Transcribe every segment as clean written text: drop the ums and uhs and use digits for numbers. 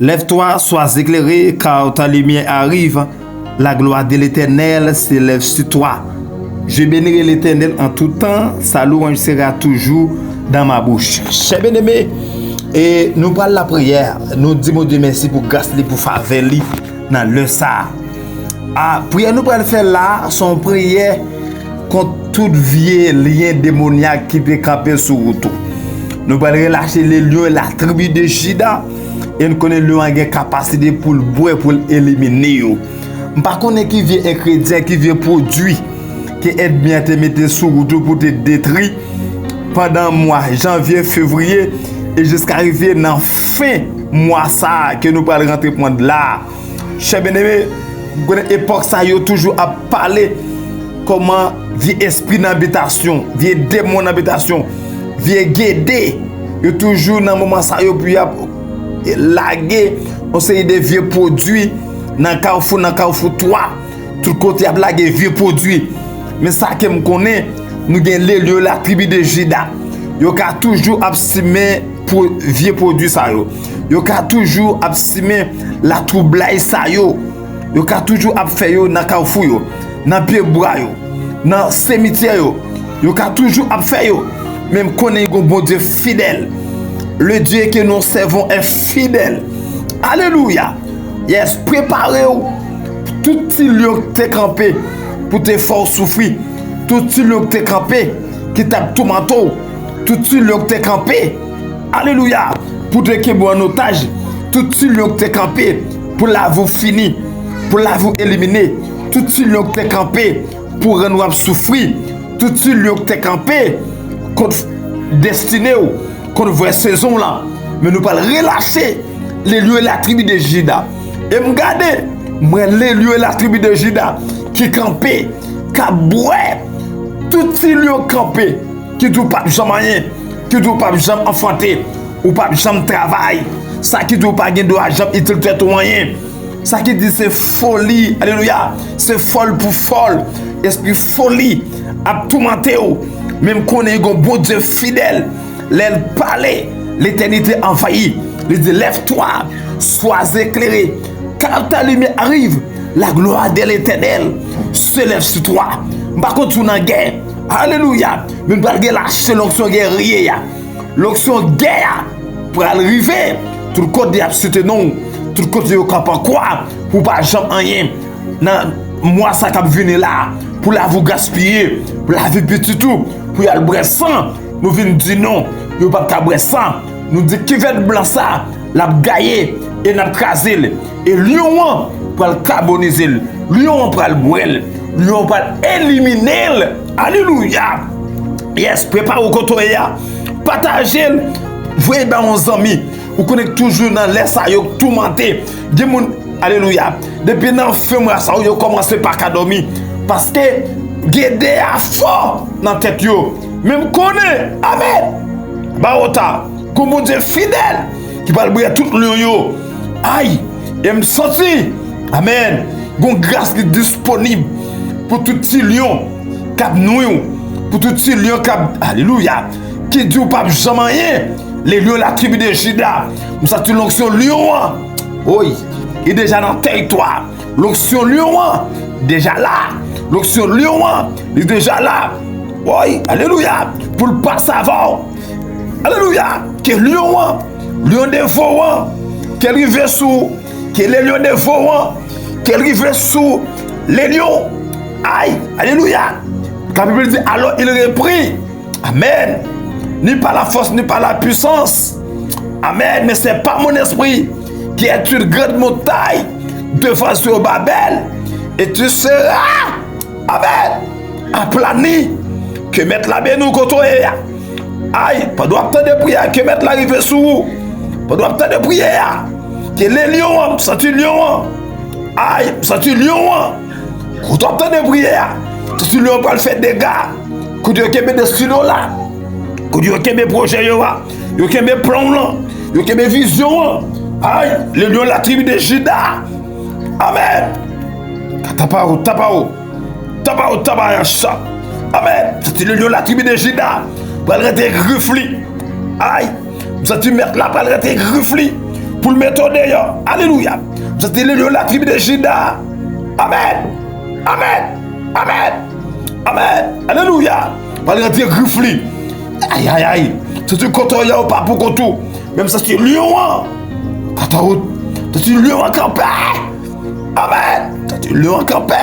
Lève-toi, sois éclairé, car ta lumière arrive. La gloire de l'Éternel s'élève sur toi. Je bénirai l'Éternel en tout temps. Sa louange sera toujours dans ma bouche. Chers bien-aimés, et nous parlons la prière. Nous disons Dieu merci pour grâce, pour faveur dans le ça. Prière nous parlons faire là, son prière contre tout vieux lien démoniaque qui peut camper sur route. Nous parlons relâcher les lions et la tribu de Juda. Et nous connaissons le lion a une capacité pour le boire, pour l'éliminer. Par contre, qui vient ingrédient, qui vient produit, qui aide bien à te mettre sur route pour te détruire pendant mois janvier, février et jusqu'à arriver dans fin mois ça que nous parlons rentrer prendre là. Chers bien-aimés, l'époque ça y a toujours à parler comment vient esprit d'habitation, vient démon d'habitation, vient guider. Il toujours dans moment ça y a puis laguer on sait des vieux produits dans Carrefour 3 tout côté a laguer vieux produits. Mais ça que me connaît, nous gagne les lieux la tribu de Juda. Yo ka toujours absimer pour vieux produits ça yo. Yo ka toujours absimer la troublai ça yo. Yo ka toujours ap faire yo dans Carrefour yo, dans pied bois yo, dans cimetière yo. Yo ka toujours ap faire yo. Même connaît un bon Dieu fidèle. Le Dieu que nous servons est fidèle. Alléluia. Yes, préparez-vous. Tout petit lieu qui t'est campé pour te faire souffrir. Tout petit lieu qui t'est campé qui t'a tout manteau. Tout petit lieu qui t'est campé. Alléluia. Pour te kébo en otage. Tout petit lieu qui t'est campé pour la vous finir. Pour la vous éliminer. Tout petit lieu qui t'est campé pour rendre souffrir. Tout petit lieu qui t'est campé contre destiné contre vraie saison là. Mais nous parlons relâcher les lieux et la tribu de Juda. Et me garder, moi les lieux et la tribu de Juda qui campé, qui boit, tout ces lieux campé, qui doit pas jamais rien, qui doit pas jamais enfanter, ou pas jamais travail, ça qui doit pas gagner doit jamais utiliser tout moyen. Ça qui dit c'est folie, alléluia, c'est folle pour folle, esprit folie, à tout mentir, même qu'on est un bon Dieu fidèle. L'aile parlait, l'éternité envahit. Il dit lève-toi, sois éclairé, car ta lumière arrive. La gloire de l'Éternel se lève sur toi. Par contre, tu n'as guerre. Alléluia. Mais nous allons lâcher l'onction guerrier. L'onction guerre pour arriver. Tout le côté absolument non. Tout le côté au camp en quoi. Pour pas jamais rien. Non, moi, ça qui venir là. Pour la vous gaspiller. Pour la vie petit tout. Pour y aller le sang. Nous venons dire non. Nous ne pouvons pas boire sang. Nous disons qui veut être blanc ça. La gailler et n'a crasé. Et lion pour le carboniser. Lion pour le boire. Lion pour éliminer. Alléluia. Yes, préparez au côté. Partagez. Voyez bien vos amis. Vous connaissez toujours dans l'air ça. Vous tout menté. Alléluia. Depuis dans le film, ça vous commencez par dormir. Parce que guider à fort dans la tête. Même connaît. Amen. Baota. Comme Dieu fidèle. Qui va briller tout le lion. Aïe. Et me sentir. Amen. Gon grâce qui est disponible pour tout petit lion. Cap nous. Pour tout petit lion cap. Alléluia. Qui dit ou pas jamais rien. Les lions la tribu de Juda. Nous avons l'onction lion. Oui. Il est déjà dans le territoire. L'onction lion. Déjà là. L'onction lion. Il est déjà là. Oui. Alléluia. Pour le pas savoir. Alléluia. Que lion. Lion dévorant. Qu'elle rive sous. Que les lions dévorant. Qu'elle rive sous les lions. Aïe. Alléluia. La Bible dit alors il reprit. Amen. Ni par la force, ni par la puissance. Amen. Mais ce n'est pas mon esprit qui est une grande montagne devant sur Babel. Et tu seras, amen, aplani. Que mettre la bénou côté. Aïe, pas doit attendre de prière. Que mettre la rive sous. Pas doit attendre de prière. Que les lions, c'est un lion. Aïe, c'est un lion. Qu'on doit attendre de prière. C'est un lion pour le faire des gars. Qu'on doit qu'il y ait des stylos là. Qu'on doit qu'il y ait des projets là. Qu'il y ait des plans là. Qu'il y ait des visions. Aïe, les lions de la tribu de Juda. Amen. Tapao. Amen. C'est le lion de la tribu de Juda. Pour aller rester griffli. Aïe. Vous êtes mettre là pour aller rester griffli. pour le mettre dehors. Alléluia. C'est le lion de la tribu de Juda. Amen. Amen. Amen. Amen. Alléluia. Par le rentrer griffli. Aïe, aïe, aïe. C'est un coton, il y a pas pour coton. Même ça, c'est un lion. C'est un lion en campé. Amen. C'est un lion en campé.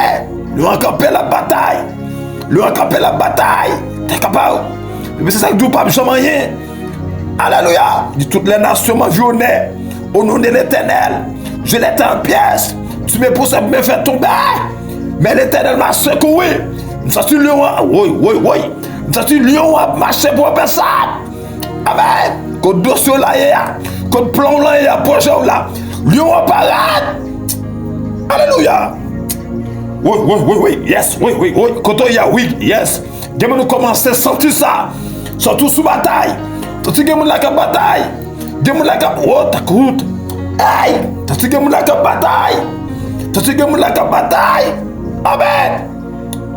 Lion en campé la bataille. Lion en campé la bataille. T'es capable. Mais c'est ça que Dieu pas besoin de rien. Alléluia. Dit toutes les nations m'environnent. Au nom de l'Éternel. Je l'étais en pièces. Tu me pousses à me faire tomber. Mais l'Éternel m'a secoué. Ça c'est lion. Oui, oui, oui. Ça c'est lion à marcher pour personne. Amen. Quand dossier là, quand plan là, projet là. Lion à parade. Alléluia. Oui, oui, oui, oui. Yes, oui, oui, oui. Quand il y a oui, yes. Nous nous commencer à sentir ça. Surtout sous bataille. Tu sais que nous avons bataille. Nous avons oh, t'écoute. Aïe. Tu sais que nous avons bataille. Tu sais que nous avons bataille. Amen.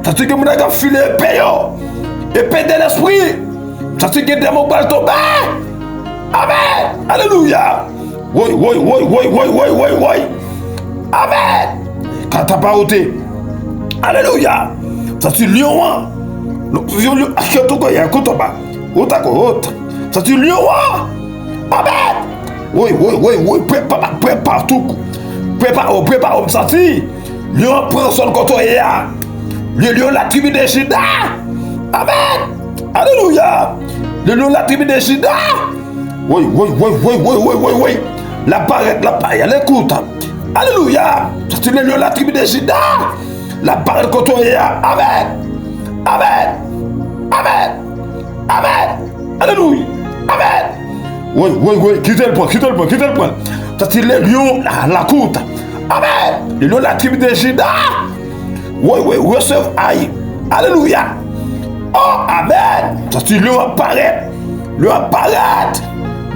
Tu sais que nous avons filé payant. Épée de l'esprit. Tu sais que des mots vont tomber. Amen. Alléluia. Oui, oui, oui, oui, oui, oui, oui, oui. Amen. Quand t'as pas ôté. Alléluia. Ça c'est lion. Il y a un côté bas. Ça c'est lion. Amen. Oui, oui, oui, oui. Prépare tout. Prépare. Ça c'est lion prend son côté. Le lion la tribu de Juda. Amen. Alléluia. Le lion la tribu de Juda. Oui, oui, oui, oui, oui, oui, oui, oui. La barrette, elle écoute. Alléluia. C'est le lion de la tribu de Juda. La barrette côté. Amen. Amen. Amen. Amen. Alléluia. Amen. Oui, oui, oui. Quittez le point. Ça c'est le lion la côte. Amen. Le lion de la tribu de Juda. Oui, oui, recevez. Aïe. Alléluia. Oh, amen. Ça c'est le lion apparaît. Le apparaît.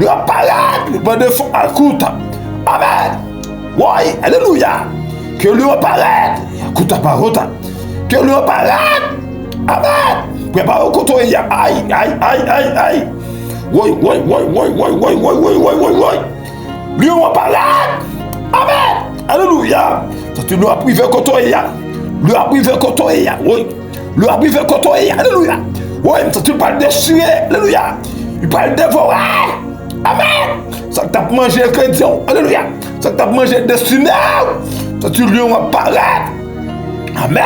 Le bon de fond à côte. Amen. Oui, alléluia. Que le apparaît. Écoute pas rota. Que le apparaît. Amen. Prépare au côté. Aïe, aïe, aïe, aïe, aïe. Oui, oui, oui, oui, oui, oui, oui, oui, oui, oui, oui. Lion apparaît. Amen. Alléluia. Ça tu dois priver côté. Le privé côté. Oui. Le privé côté. Alléluia. Oui, ça tu parles de déchirer. Alléluia. Il parle de dévorer. Amen. Ça t'a mangé le chrétien. Alléluia. Ça t'a mangé le destiné. Ça tu lion apparaît. Amen.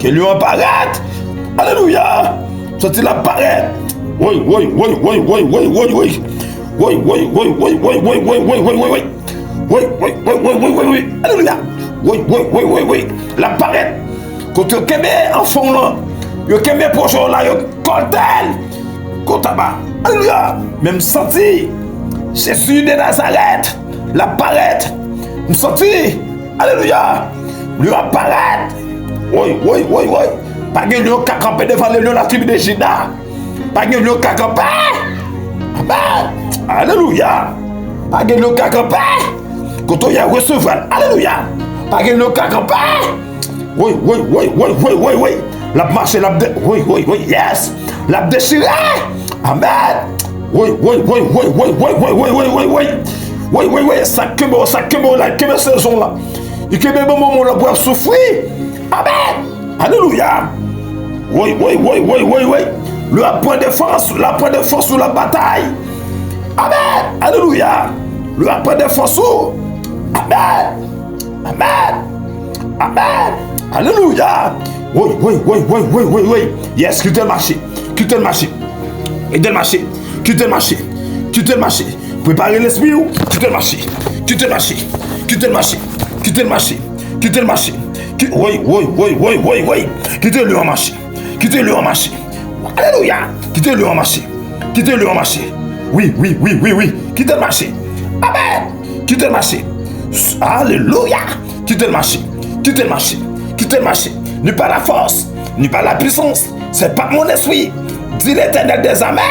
Que lion apparaît. Alléluia. Ça tu l'apparaît. Oui, oui, oui, oui, oui, oui, oui, oui. Oui, oui, oui, oui, oui, oui, oui, oui, oui, oui, oui. Oui, oui, oui, oui, oui, oui, oui. Alléluia. Oui, oui, oui, oui, oui. L'apparaît. Quand tu es en fond là, tu es proche là, tu es quand tu alléluia. Même senti. Jésus de Nazareth. L'apparaît. Nous senti. Alléluia. Lui apparaît. Oui, oui, oui, oui. Pas de lion qui a campé devant le lion de la tribu de Juda. Pas de lion qui a campé. Amen. Alléluia. Pas de lion qui a campé. Quand on y a recevoir. Alléluia. Pas de lion qui a campé. Oui, oui, oui, oui, oui, oui, oui. La marche, oui, oui, oui, yes. La déchirée. Amen. Oui, oui, oui, oui, oui, oui, oui, oui, oui, oui, oui. Oui, oui, oui, ça queme là, queme saison là. Il queme bon moment là pour souffrir. Amen. Alléluia. Oui, oui, oui, oui, oui, oui. Le point de force sur la bataille. Amen. Alléluia. Le point de force. Amen. Amen. Amen. Alléluia. Oui, oui, oui, oui, oui, oui, oui. Yes, quittez le marché. Quittez le marché. Quittez le marché. Quittez le marché. Quittez le marché. Préparez l'esprit. Quittez le marché. Quittez le marché. Quittez le marché. Quittez le marché. Quittez le marché. Oui, oui, oui, oui, oui, oui. Quittez-le en marché. Quittez-le en marché. Alléluia. Quittez-le en marché. Quittez-le en marché. Oui, oui, oui, oui, oui. Quittez le marché. Amen. Quittez le marché. Alléluia. Quittez le marché. Quittez le marché. Quittez le marché. Ni par la force, ni par la puissance. C'est pas mon esprit. Dit l'Éternel des armées.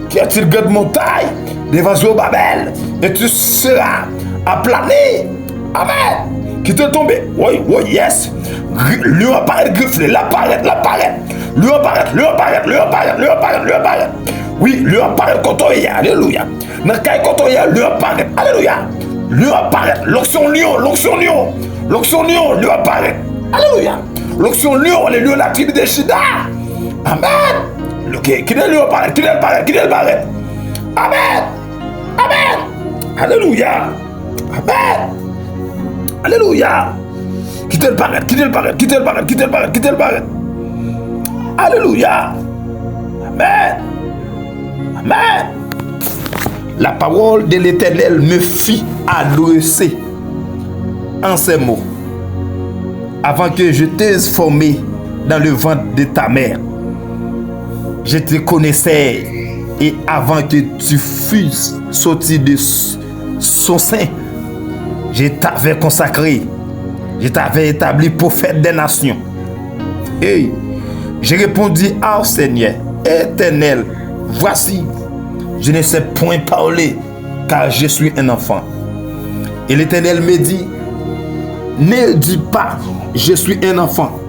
Qui a-t-il de montagne devant Zorobabel. Et tu seras aplané. Amen. Qui te tombe. Oui, oui, yes. Lui apparaît griffé. L'apparaît. Lui apparaît. Oui, lui apparaît quand on y est. Alléluia. Dans le cas quand on y est, lui apparaît. Alléluia. lui apparaît. L'onction lion, lui apparaît. Alléluia. L'onction lion, les lions de la tribu de Juda. Amen. Qui est lui apparaît. Amen. Alléluia. Amen. Alléluia. Qui te le paraît. Alléluia. Amen. La parole de l'Éternel me fit adresser en ces mots. Avant que je t'ai formé dans le ventre de ta mère, je te connaissais, et avant que tu fusses sorti de son sein, je t'avais consacré, je t'avais établi prophète des nations. Et j'ai répondu: ah Seigneur, Éternel, voici, je ne sais point parler, car je suis un enfant. Et l'Éternel me dit: ne dis pas, je suis un enfant,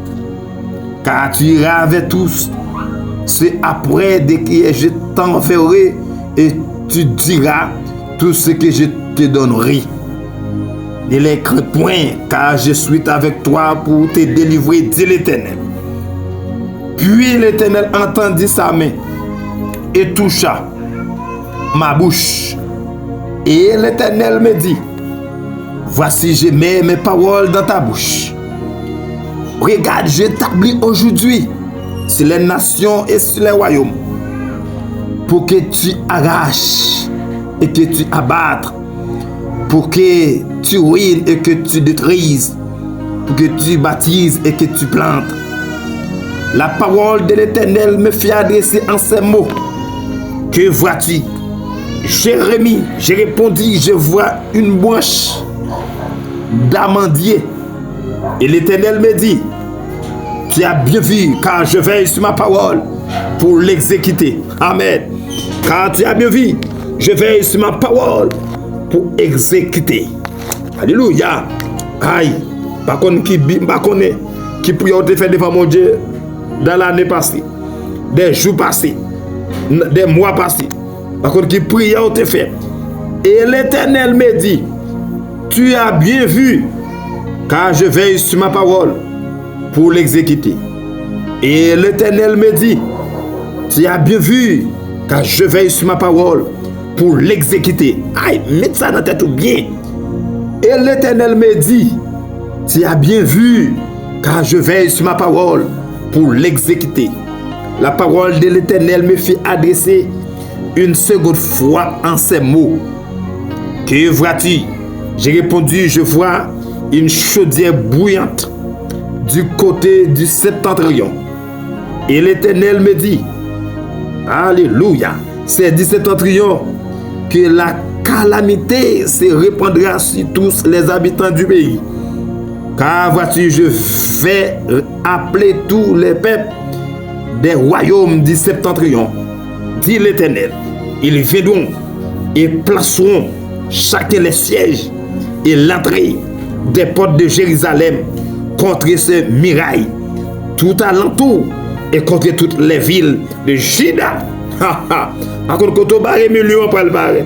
car tu iras avec tous. C'est après que je t'enverrai et tu diras tout ce que je te donnerai. Ne les crains point, car je suis avec toi pour te délivrer, dit l'Éternel. Puis l'Éternel entendit sa main et toucha ma bouche. Et l'Éternel me dit: voici, je mets mes paroles dans ta bouche. Regarde, j'établis aujourd'hui sur les nations et sur les royaumes, pour que tu arraches et que tu abattes, pour que tu ruines et que tu détruises, pour que tu baptises et que tu plantes. La parole de l'Éternel me fit adresser en ces mots. Que vois-tu? Jérémie, j'ai répondu: je vois une branche d'amandier. Et l'Éternel me dit: tu as bien vu, car je veille sur ma parole pour l'exécuter. Amen. Car tu as bien vu, je veille sur ma parole pour exécuter. Alléluia. Aïe. Par contre, qui prière te fait devant mon Dieu dans l'année passée, des jours passés, des mois passés. Par contre, qui prière te fait. Et l'Éternel me dit: tu as bien vu, car je veille sur ma parole pour l'exécuter. Et l'Éternel me dit: tu as bien vu, car je veille sur ma parole pour l'exécuter. Aïe, mets ça dans ta tête bien. Et l'Éternel me dit: tu as bien vu, car je veille sur ma parole pour l'exécuter. La parole de l'Éternel me fit adresser une seconde fois en ces mots. Que vois-tu? J'ai répondu: je vois une chaudière bouillante du côté du septentrion. Et l'Éternel me dit: alléluia, c'est du septentrion que la calamité se répandra sur tous les habitants du pays. Car voici, je vais appeler tous les peuples des royaumes du septentrion, dit l'Éternel. Ils viendront et placeront chacun les sièges et l'entrée des portes de Jérusalem contre ces murailles, tout alentour, et contre toutes les villes de Juda. À contre quand on barre, mais lui on prend le barret.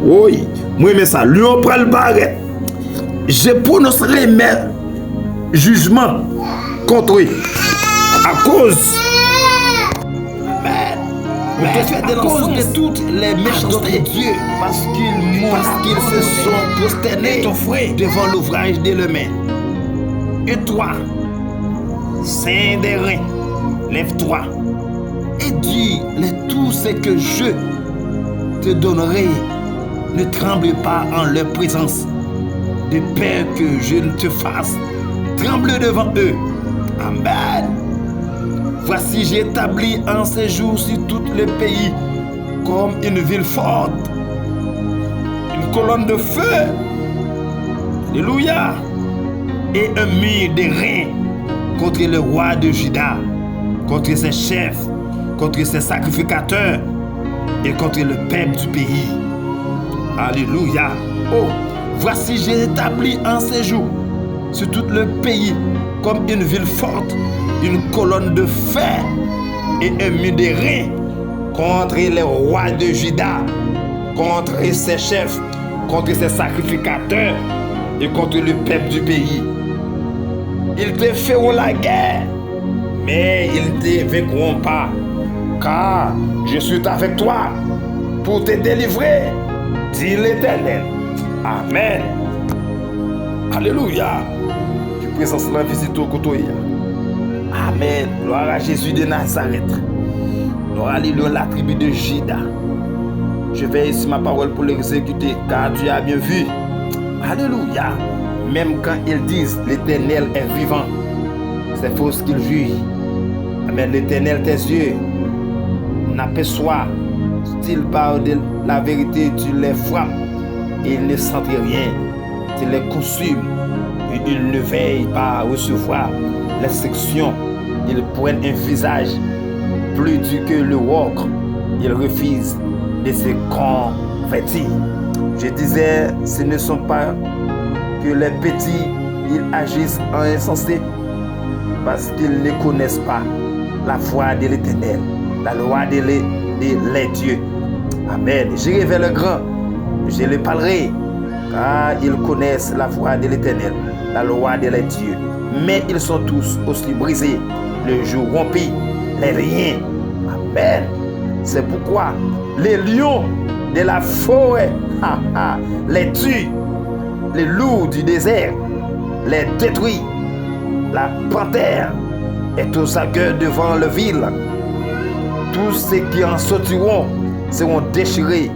Oui, moi mais ça, lui on prend le barret. Je prononcerai mes jugements contre eux à cause. Mais fait de l'ensemble de toutes les méchancetés de Dieu, parce qu'ils se sont prosternés devant l'ouvrage de leurs mains. Et toi, saint des reins, lève-toi et dis tout ce que je te donnerai. Ne tremble pas en leur présence, de peur que je ne te fasse trembler devant eux. Amen. Voici, j'ai établi en ces jours sur tout le pays comme une ville forte, une colonne de feu. Alléluia. Et un mur de reins contre le roi de Juda, contre ses chefs, contre ses sacrificateurs et contre le peuple du pays. Alléluia. Oh, voici, j'ai établi en ces jours sur tout le pays comme une ville forte, une colonne de fer et un mur de reins contre les rois de Juda, contre ses chefs, contre ses sacrificateurs et contre le peuple du pays. Ils te feront la guerre, mais ils ne te vaincront pas, car je suis avec toi pour te délivrer, dit l'Éternel. Amen. Alléluia. Que présence la visite au côté. Amen. Gloire à Jésus de Nazareth. Gloire à la tribu de Juda. Je vais ici ma parole pour l'exécuter, car Dieu a bien vu. Alléluia. Même quand ils disent l'Éternel est vivant, c'est faux ce qu'ils jugent. Amen. L'Éternel, tes yeux n'aperçoivent-ils pas de la vérité, tu les frappes et ils ne sentent rien. Tu les consumes et ils ne veillent pas à recevoir l'instruction. Ils prennent un visage plus dur que le wocre. Ils refusent de se convertir. Je disais, ce ne sont pas que les petits, ils agissent en insensé parce qu'ils ne connaissent pas la foi de l'Éternel, la loi de les dieux. Amen. J'irai vers le grand, je les parlerai, car ils connaissent la foi de l'Éternel, la loi de les dieux. Mais ils sont tous aussi brisés, le jour rompu, les liens. Amen. C'est pourquoi les lions de la forêt les tuent, les loups du désert les détruisent. La panthère est aux aguets devant le ville. Tous ceux qui en sortiront seront déchirés,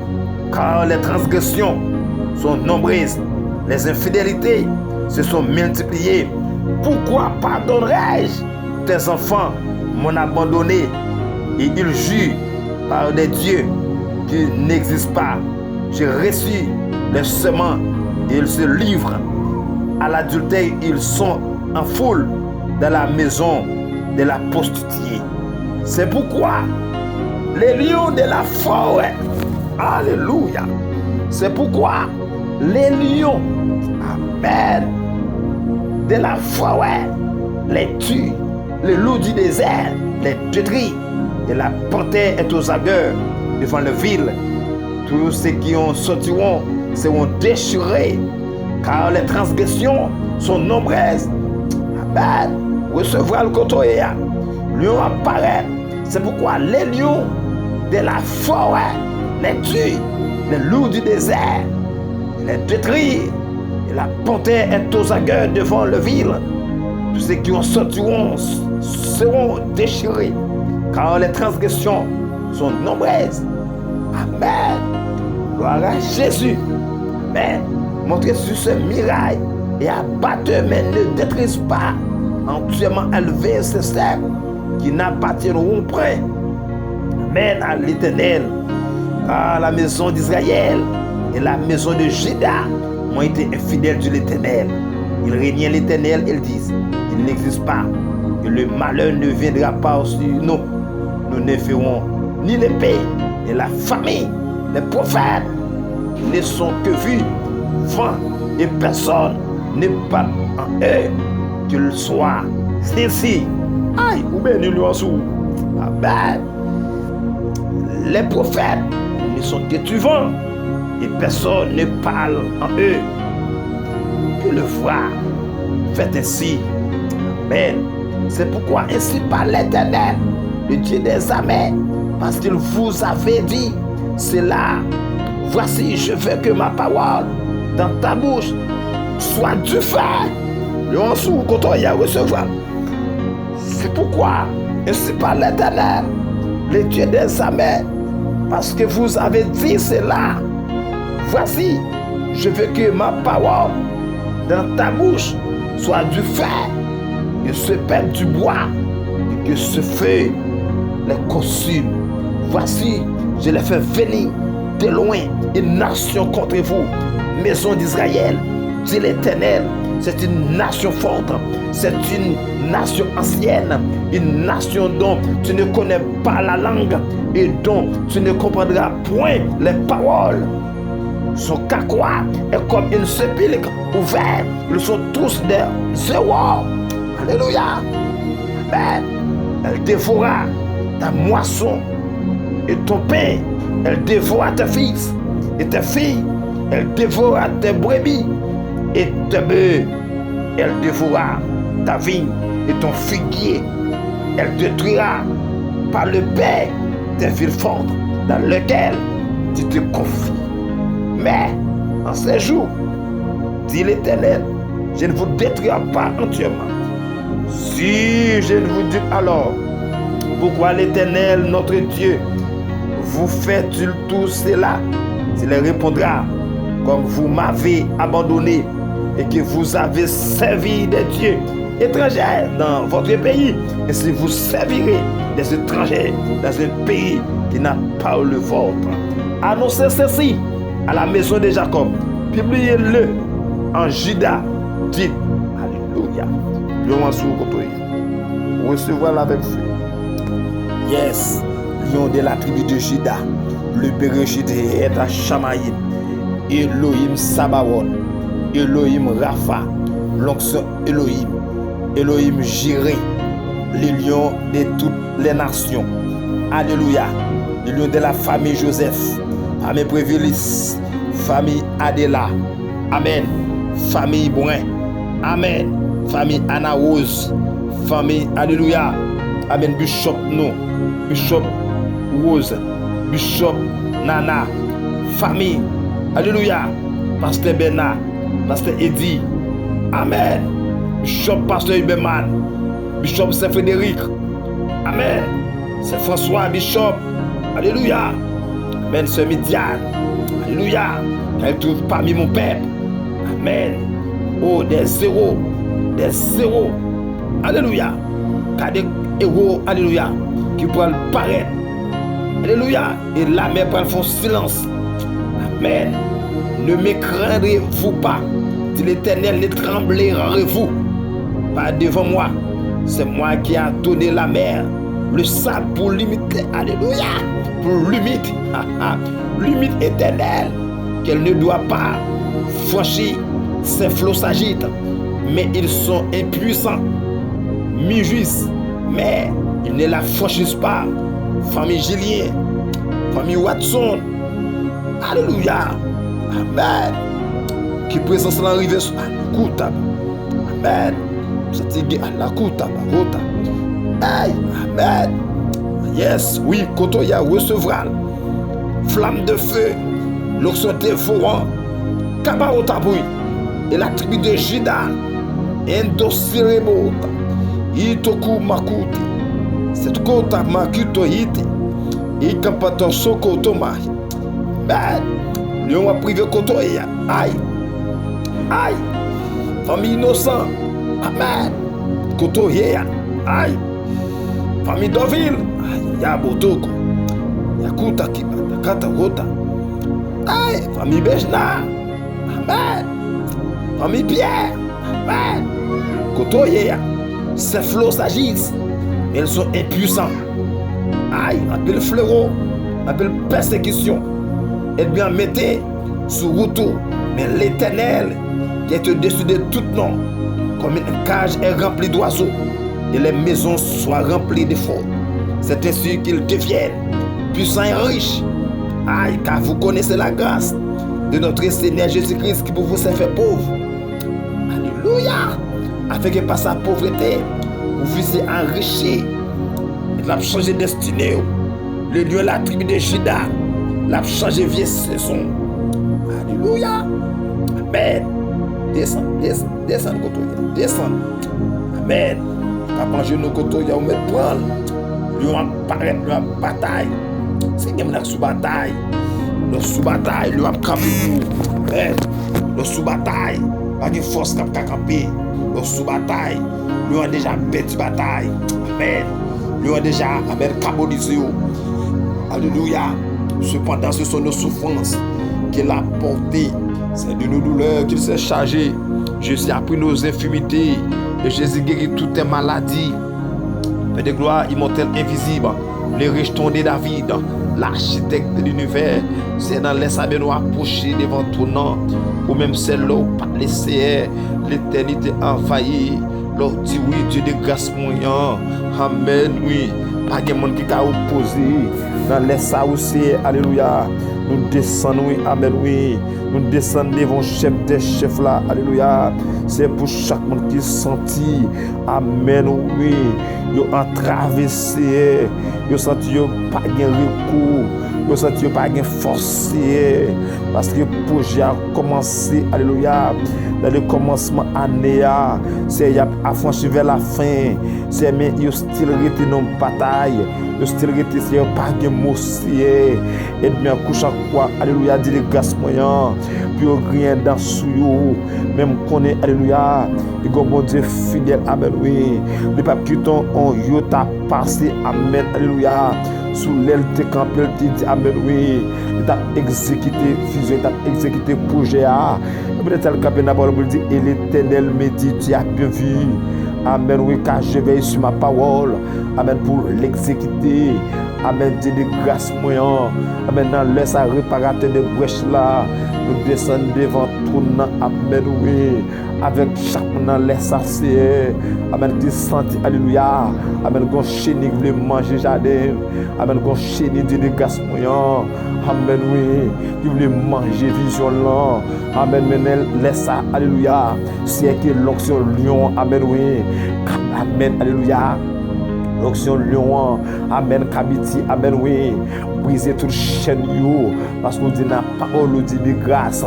car les transgressions sont nombreuses, les infidélités se sont multipliées. Pourquoi pardonnerais-je tes enfants m'ont abandonné et ils jurent par des dieux qui n'existent pas? J'ai reçu les semences et ils se livrent à l'adultère. Ils sont en foule dans la maison de la prostituée. C'est pourquoi les lions de la forêt, alléluia, c'est pourquoi les lions, amen, de la forêt les tuent, les loups du désert les détruisent, et la panthère est aux aguets devant le ville. Tous ceux qui en sortiront seront déchirés, car les transgressions sont nombreuses. Amen. Recevoir le côté, lion apparaît. C'est pourquoi les lions de la forêt les tuent, les loups du désert les détruisent, et la panthère est aux aguets devant le ville. Tous ceux qui en sortiront seront déchirés, car les transgressions sont nombreuses. Amen. Gloire à Jésus. Amen. Montrez sur ce mirail et abattez, mais ne détruisez pas entièrement élevé ces serres qui n'appartiendront point. Amen à l'Éternel, à la maison d'Israël et la maison de Juda ont été infidèles de l'Éternel. Ils régnaient l'Éternel, ils disent, il n'existe pas, et le malheur ne viendra pas sur nous. Nous ne ferons ni l'épée, ni la famine. Les prophètes ne sont que vus, vent, et personne ne parle en eux, qu'ils soient ici. Aïe, ou bien nous en sous. Amen. Les prophètes ne sont que du vent, et personne ne parle en eux. Que le voir, faites ainsi. Amen. C'est pourquoi ainsi parle l'Éternel, le Dieu des armées, parce qu'il vous avait dit cela. Voici, je veux que ma parole dans ta bouche soit du feu. Le en sous, quand on y a recevoir. C'est pourquoi ainsi parle l'Éternel, le Dieu des armées, parce que vous avez dit cela. Voici, je veux que ma parole dans ta bouche soit du feu, et se pète du bois, et que ce feu les consume. Voici, je les fais venir de loin une nation contre vous, maison d'Israël, dit l'Éternel. C'est une nation forte, c'est une nation ancienne, une nation dont tu ne connais pas la langue et dont tu ne comprendras point les paroles. Son carquois est comme une sépulcre ouverte, ils sont tous des zéros. Alléluia. Amen. Elle dévora ta moisson et ton pain, elle dévora tes fils et tes filles Elle dévorera tes brebis et tes bœufs. Elle dévorera ta vigne et ton figuier. Elle détruira par le paix tes villes fortes dans lesquelles tu te confies. Mais en ces jours, dit l'Éternel, je ne vous détruirai pas entièrement. Si je ne vous dis alors, pourquoi l'Éternel, notre Dieu, vous fait-il tout cela? Il répondra, comme vous m'avez abandonné et que vous avez servi des dieux étrangers dans votre pays, et si vous servirez des étrangers dans un pays qui n'a pas le vôtre. Annoncez ceci à la maison de Jacob, publiez-le en Juda, dites Alléluia. Lion sous côté, recevoir avec feu. Yes, lion de la tribu de Juda, le Bereshit est à Shamaïm, Elohim Sabaoth, Elohim Rapha, l'onction Elohim, Elohim Jireh, les lions de toutes les nations. Alléluia. Les lions de la famille Joseph, famille Prévilis, famille Adela. Amen. Famille Brun. Amen. Famille Anna Rose. Famille Alléluia. Amen. Bishop No. Bishop Rose. Bishop Nana. Famille. Alléluia. Pasteur Bernard. Pasteur Eddie. Amen. Bishop Pasteur Huberman. Bishop Saint-Frédéric. Amen. C'est François Bishop. Alléluia. Amen. Sœur Midiane. Alléluia. Elle trouve parmi mon peuple. Amen. Oh, des zéros. Des zéros. Alléluia. Car des héros. Alléluia. Qui pourraient paraître. Alléluia. Et la mer pourra faire silence. Amen. Ne me craindrez-vous pas, dit l'Éternel, ne tremblez-vous pas devant moi. C'est moi qui a donné la mer, le sable pour limiter, alléluia, pour limite, limite éternelle, qu'elle ne doit pas franchir. Ces flots s'agitent, mais ils sont impuissants. Mi-juice, mais ils ne la franchissent pas. Famille Julien, famille Watson, alléluia. Amen. Qui présence l'arrivée sur la Kouta. Amen. Satigué à la Kouta. Hey, amen. Yes, oui, Kotoya recevra flamme de feu, l'oxon dévorant, Kabarotaboui, et la tribu de Juda, Endosiremota, Itoku Makuti, cette Kota Makuto Hiti, et Kampato Soko Tomai. Amen. Lion a privé Kotoya. Aïe. Aïe. Famille innocent. Amen. Kotoya. Aïe. Famille Doville. Aïe. Yabotoko. Yakuta Kibata. Kata Rota. Aïe. Famille Bejna. Amen. Famille Pierre. Amen. Kotoya. Ces flots s'agissent. Elles sont impuissants. Aïe. Appelle fléau. Appelle persécution. Et bien mettez sous route, mais l'Éternel qui est au-dessus de tout nom, comme une cage est remplie d'oiseaux, et les maisons soient remplies de faux. C'est ainsi qu'ils deviennent puissants et riches. Aïe, car vous connaissez la grâce de notre Seigneur Jésus-Christ qui pour vous s'est fait pauvre. Alléluia. Afin que par sa pauvreté, vous puissiez enrichir. Il a changé de destinée. Le lieu, la tribu de Juda, l'a changé vieille saison. Alléluia. Amen. Descends, descends, descends, Kotoya. Descends. Amen. Papa, je nous Kotoya, on met prendre. Lui, on apparaît, lui, on bataille. C'est comme la sous-bataille. Le sous-bataille, lui, on camper pour. Amen. Le sous-bataille, pas de force qui a campé. Le sous-bataille, lui, on déjà bête bataille. Amen. Lui, on déjà, amen, cabonisé. Alléluia. Cependant, ce sont nos souffrances qu'il a portées. C'est de nos douleurs qu'il s'est chargé. Jésus a pris nos infirmités. Et Jésus guérit toutes tes maladies. Père de gloire, immortel, invisible, le rejeton de David, l'architecte de l'univers, c'est dans les sables nous approcher devant ton nom, ou même celle-là où pas laisser l'éternité envahie. Lord dit oui, Dieu de grâce moyen. Amen, oui. pas de monde qui t'a opposé. Dans les ça aussi, alléluia. Nous descendons, oui, amen, oui. Nous descendons devant chef des chefs là, alléluia. C'est pour chaque monde qui senti, amen, oui. Yo en traversé, yo senti yo pas de recours, yo senti yo pas de force, parce que le projet a commencé, alléluia. Dans le commencement année, c'est y a affranchi vers la fin, c'est mais yo still rete non bataille, yo still rete c'est pas de mossier, et bien couche à quoi, alléluia, dit les grâces moyen, puis rien dans sous yo, même connaît, alléluia, et comme bon Dieu fidèle, amen, oui, le pape qui ton on yo t'a passé, amen, alléluia, sous l'aile de campé, il dit amen, oui, il t'a exécuté, fusion, il t'a exécuté projet, peut-être le capitaine d'abord me dit, et l'Éternel me dit, tu as bien vu, amen, oui, car je veille sur ma parole, amen, pour l'exécuter, amen, Dieu de grâce moyen, amen, dans laisse à réparateur de brèche là, nous descendons devant tout, amen, oui, avec chaque monde laisse assez, amen, qui senti, alléluia, amen, qu'on chéni qui veut manger jardin, amen, qu'on chéni Dieu de grâce moyen, amen, oui, qui veut manger vision là, amen, mais laisse ça, alléluia, c'est que l'onction lion, amen, oui, amen, alléluia. L'onction lion, amen, kabiti, amen, oui, briser toute chaîne, yo, parce qu'on dit la parole, dit de grâce,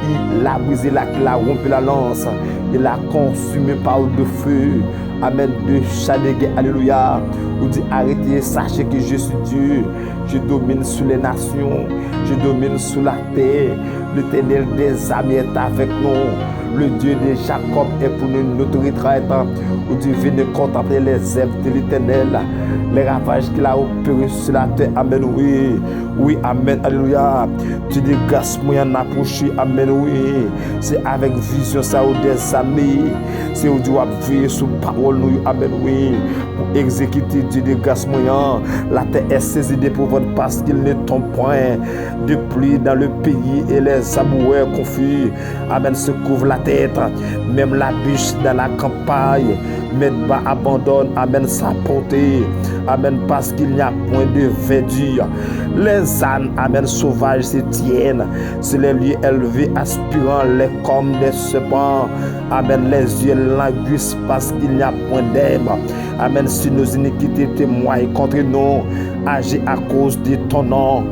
il a brisé il a rompu la lance, il a consumé par de feu, amen, de chadégué, alléluia, on dit arrêtez, sachez que je suis Dieu, je domine sur les nations, je domine sur la terre, l'Éternel des armées est avec nous. Le Dieu de Jacob est pour nous notre retraite. Où Dieu vient contempler les œuvres de l'Éternel, les ravages qu'il a opérés sur la terre. Amen, oui. Oui, amen, alléluia. Tu dis grâce moyen approché. Amen, oui. C'est avec vision ça ou des années. C'est où Dieu va veiller sur parole nous. Amen, oui. Pour exécuter Dieu de grâce moyen. La terre est saisie d'épouvante parce qu'il ne tombe point de pluie dans le pays et les amoureux confus. Amen, se couvre la tête, même la biche dans la campagne, mais bas abandonne, amen, sa portée, amen, parce qu'il n'y a point de verdure. Les ânes, amen, sauvages se tiennent, c'est les lieux élevés, aspirant les comme des serpents, amen, les yeux languissent parce qu'il n'y a point d'herbe, amen, si nos iniquités témoignent contre nous, agis à cause de ton nom.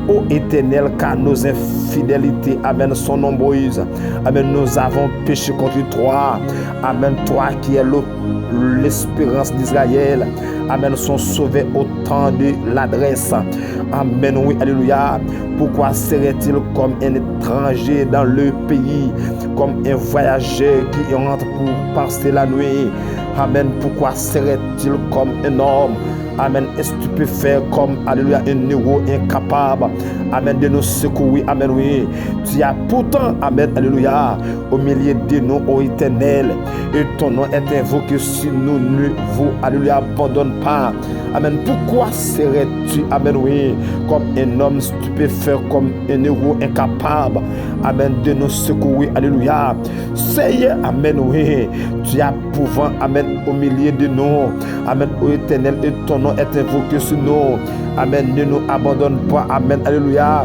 Ô Éternel, car nos infidélités, amen, sont nombreuses. Amen, nous avons péché contre toi. Amen, toi qui es l'espérance d'Israël. Amen, sont sauvés au temps de l'adresse. Amen, oui, alléluia. Pourquoi serait-il comme un étranger dans le pays, comme un voyageur qui rentre pour passer la nuit? Amen, pourquoi serait-il comme un homme? Amen, stupéfait comme, alléluia, un héros incapable, amen, de nous secourir, amen, oui. Tu as pourtant, amen, alléluia, au milieu de nous, ô Éternel, et ton nom est invoqué si nous ne vous, alléluia, abandonne pas. Amen, pourquoi serais-tu, amen, oui, comme un homme stupéfait, comme un héros incapable, amen, de nous secourir, alléluia. Seigneur, amen, oui, tu as pouvant, amen, au milieu de nous, amen, ô Éternel, et ton nom est invoqué sur nous. Amen. Ne nous abandonne pas. Amen. Alléluia.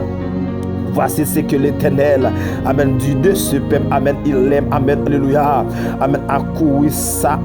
Voici ce que l'Éternel, amen, dit de ce peuple. Amen. Il aime. Amen. Alléluia. Amen. À courir ça.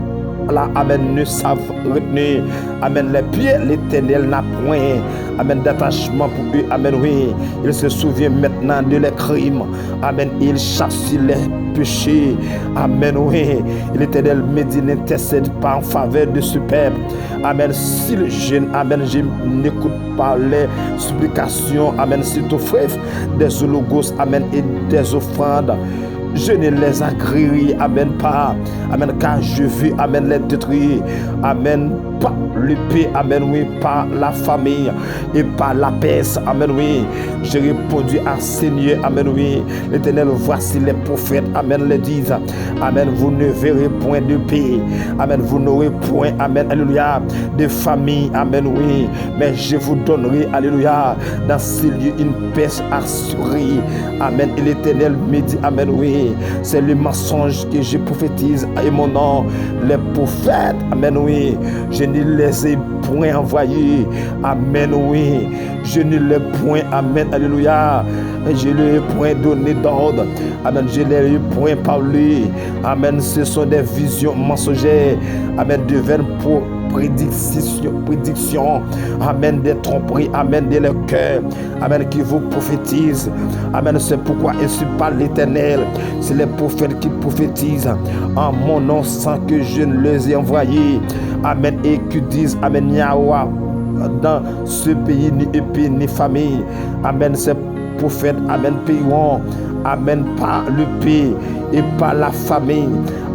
Là, amen, ne savent retenir. Amen. Les pieds, l'Éternel n'a point. Amen. D'attachement pour eux. Amen. Oui. Il se souvient maintenant de leurs crimes. Amen. Il chasse les péchés. Amen. Oui. L'Éternel médit, n'intercède pas en faveur de ce peuple. Amen. Si le jeune, amen, je n'écoute pas les supplications. Amen. Si ton frère des hologos, amen, et des offrandes, je ne les agrierai, amen, pas, amen, car je veux, amen, les détruire, amen, pas l'épée, amen, oui, par la famille et par la peste, amen, oui. J'ai répondu à Seigneur, amen, oui. L'Éternel, voici les prophètes, amen, les disent, amen, vous ne verrez point de paix, amen, vous n'aurez point, amen, alléluia, de famille, amen, oui, mais je vous donnerai, alléluia, dans ces lieux une paix assurée, amen, et l'Éternel me dit, amen, oui. oui, c'est le mensonge que je prophétise et mon nom. Les prophètes, amen, oui, je ne les ai point envoyés, amen, oui, je ne les ai point, amen, alléluia, je ne les ai point donné d'ordre, amen, je ne les ai point parlé, amen, ce sont des visions mensongères, amen, de vaines pour prédiction, amen, des tromperies, amen, de leur cœur, amen, qui vous prophétisent, amen, c'est pourquoi ainsi parle l'Éternel, c'est les prophètes qui prophétisent en mon nom sans que je ne les ai envoyés, amen, et qui disent, amen, Yahweh, dans ce pays, ni épée, ni famille, amen, ces prophètes, amen, paieront, amen, par le pays et par la famille,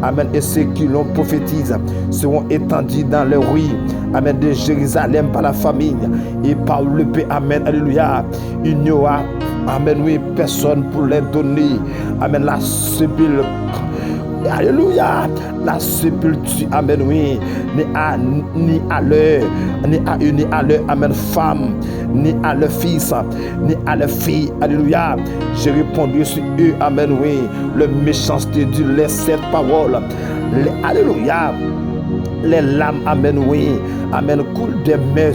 amen, et ceux qui l'ont prophétisé seront étendus dans les rues, amen, de Jérusalem par la famille et par le pays, amen, alléluia, il n'y aura, amen, oui, personne pour les donner, amen, la sépulture, alléluia, la sépulture, amen, oui, ni à leur, amen, femme, ni à leur fils, ni à leur fille, alléluia. J'ai répondu sur eux, amen, oui, le méchanceté du lait, cette parole, alléluia. Les larmes, amen, oui, amen, coulent de mes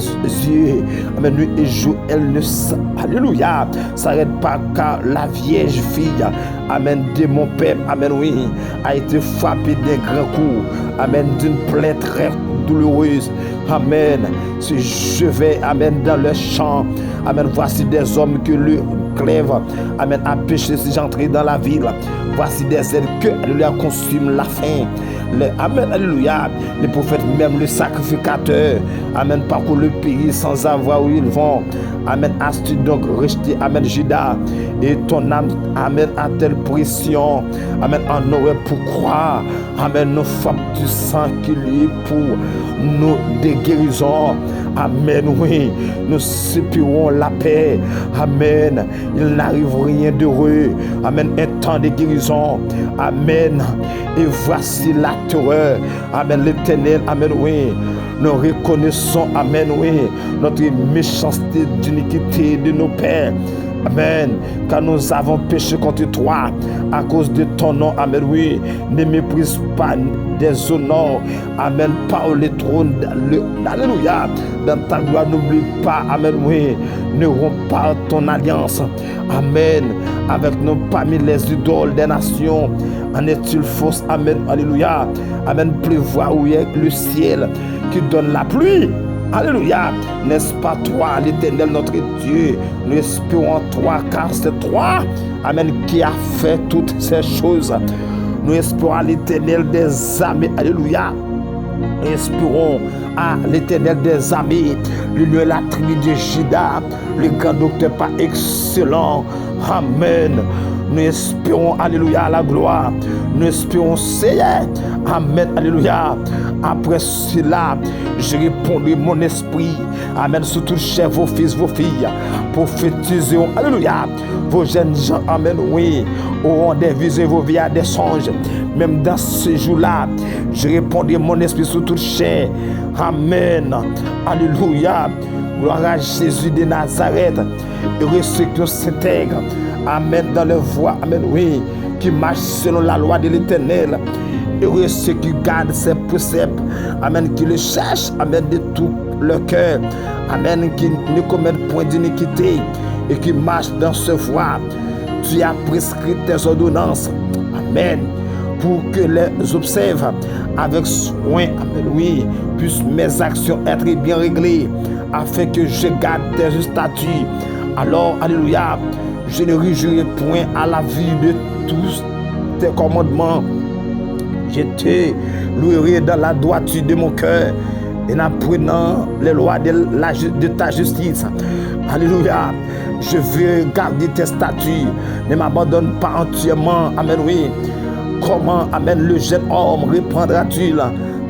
yeux, amen, nuit et jour, elle ne alléluia, s'arrête pas car la vierge fille, amen, de mon père, amen, oui, a été frappée d'un grand coup, amen, d'une plaie très douloureuse, amen, si je vais, amen, dans le champ, amen, voici des hommes que le clève, amen, a péché si j'entrais dans la ville, voici des ailes que, alléluia, consument la faim, amen, alléluia, les prophètes, même le sacrificateur, amen, parcourent le pays sans avoir où ils vont, amen, as-tu donc rejeté, amen, Judas, et ton âme, amen, a-t-elle pression, amen, en aurait pour croire, amen, nos femmes du sang qu'il y est pour nous des guérisons, amen, oui, nous soupirons la paix, amen, il n'arrive rien d'heureux, amen, un temps de guérison, amen, et voici la terreur, amen, l'Éternel, amen, oui, nous reconnaissons, amen, oui, notre méchanceté d'iniquité de nos pères, amen, car nous avons péché contre toi à cause de ton nom, amen, oui, ne méprise pas des honneurs, amen, par le trône, alléluia, dans ta gloire, n'oublie pas, amen, oui, ne romps pas ton alliance, amen, avec nous parmi les idoles des nations, en est-il fausse, amen, alléluia, amen, prévoit où est le ciel qui donne la pluie, alléluia, n'est-ce pas toi, l'Éternel, notre Dieu, nous espérons en toi, car c'est toi, amen, qui a fait toutes ces choses, nous espérons à l'Éternel des armées, alléluia, nous espérons à l'Éternel des armées, l'union et la tribu de Juda, le grand docteur par excellent, amen. Nous espérons, alléluia, la gloire. Nous espérons, Seigneur, amen, alléluia. Après cela, je répondrai mon esprit, amen, sur tout chef, vos fils, vos filles, prophétiseront, alléluia. Vos jeunes gens, amen, oui, auront des visions, vos vies des songes. Même dans ce jour-là, je répondrai mon esprit sur toute chair, amen, alléluia. Gloire à Jésus de Nazareth. Heureux ceux qui s'intègrent, amen, dans leur voie, amen, oui, qui marchent selon la loi de l'Éternel. Heureux ceux qui gardent ses préceptes, amen, qui le cherchent, amen, de tout leur cœur, amen, qui ne commettent point d'iniquité et qui marchent dans ce voie. Tu as prescrit tes ordonnances, amen, pour que les observe avec soin, amen, oui, puissent mes actions être bien réglées, afin que je garde tes statuts. Alors, alléluia, je ne réjouirai point à la vue de tous tes commandements. Je te louerai dans la droiture de mon cœur, en apprenant les lois de ta justice. Alléluia, je veux garder tes statuts, ne m'abandonne pas entièrement, amen, oui. Comment, amen, le jeune homme reprendra-t-il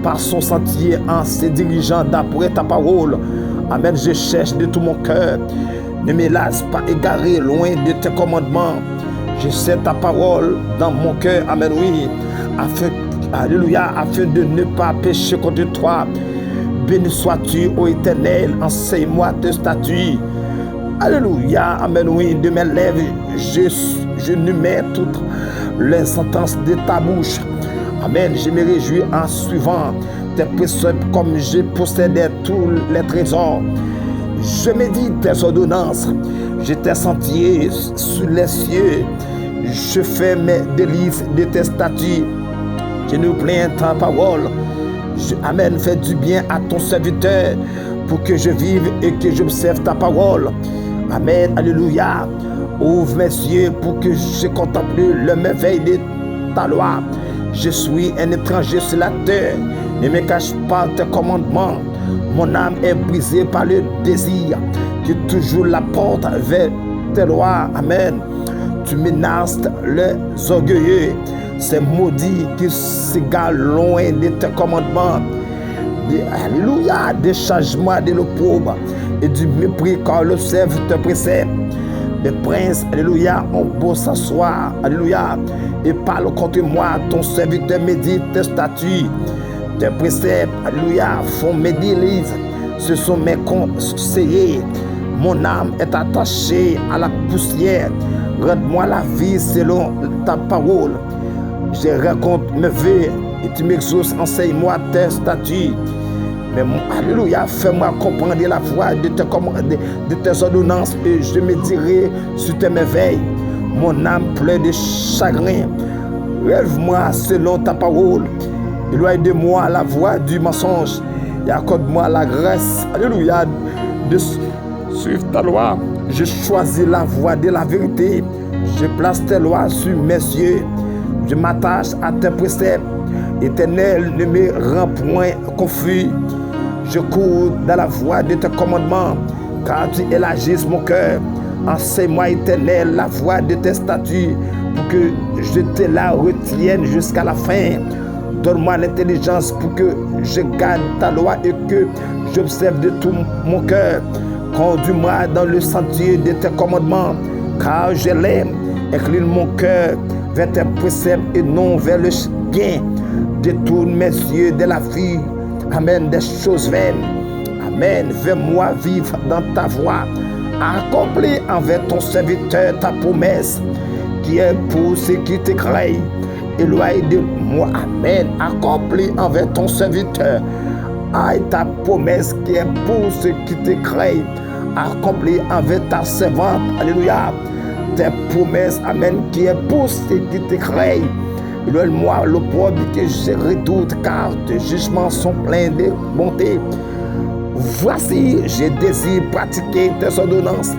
par son sentier en se dirigeant d'après ta parole? Amen, je cherche de tout mon cœur. Ne me laisse pas égarer loin de tes commandements. Je sais ta parole dans mon cœur, amen, oui, afin, alléluia, afin de ne pas pécher contre toi. Béni sois-tu, ô Éternel, enseigne-moi tes statuts. Alléluia, amen, oui, de mes lèvres, je numère toute les sentences de ta bouche. Amen. Je me réjouis en suivant tes préceptes comme je possédais tous les trésors. Je médite tes ordonnances. Je tes sentiers sous les cieux. Je fais mes délices de tes statuts. Je nous plains ta parole. Amen. Fais du bien à ton serviteur pour que je vive et que j'observe ta parole. Amen. Alléluia. Ouvre mes yeux pour que je contemple le merveille de ta loi. Je suis un étranger sur la terre. Ne me cache pas tes commandements. Mon âme est brisée par le désir qui toujours la porte vers tes lois. Amen. Tu menaces les orgueilleux, ces maudits qui s'égarent loin de tes commandements. Alléluia, décharge-moi de l'opprobre et du mépris quand on observe tes préceptes. Les princes, alléluia, ont beau s'asseoir, alléluia, et parle contre moi. Ton serviteur médite tes statuts, tes préceptes, alléluia, font mes délices. Ce sont mes conseillers. Mon âme est attachée à la poussière. Rends-moi la vie selon ta parole. Je raconte mes vœux et tu m'exauces. Enseigne-moi tes statuts. Mais alléluia, fais-moi comprendre la voix de tes ordonnances et je me dirai sur tes merveilles. Mon âme pleure de chagrin. Rêve-moi selon ta parole. Éloigne de moi la voix du mensonge et accorde-moi la grâce, alléluia, de suivre ta loi. Je choisis la voie de la vérité. Je place tes lois sur mes yeux. Je m'attache à tes préceptes. Éternel, ne me rends point confus. Je cours dans la voie de tes commandements, car tu élargisses mon cœur. Enseigne-moi, Éternel, la voie de tes statuts, pour que je te la retienne jusqu'à la fin. Donne-moi l'intelligence pour que je garde ta loi et que j'observe de tout mon cœur. Conduis-moi dans le sentier de tes commandements, car je l'aime. Incline mon cœur vers tes préceptes et non vers le gain. Détourne mes yeux de la vie, amen, des choses vaines. Amen. Fais-moi vivre dans ta voie. Accomplis envers ton serviteur ta promesse, qui est pour ceux qui te craignent. Éloigne de moi, amen. Accomplis envers ton serviteur ta promesse qui est pour ceux qui te craignent. Accomplis envers ta servante, alléluia, tes promesses, amen, qui est pour ceux qui te craignent. Éloigne-moi l'opprobre que je redoute, car tes jugements sont pleins de bonté. Voici, je désire pratiquer tes ordonnances.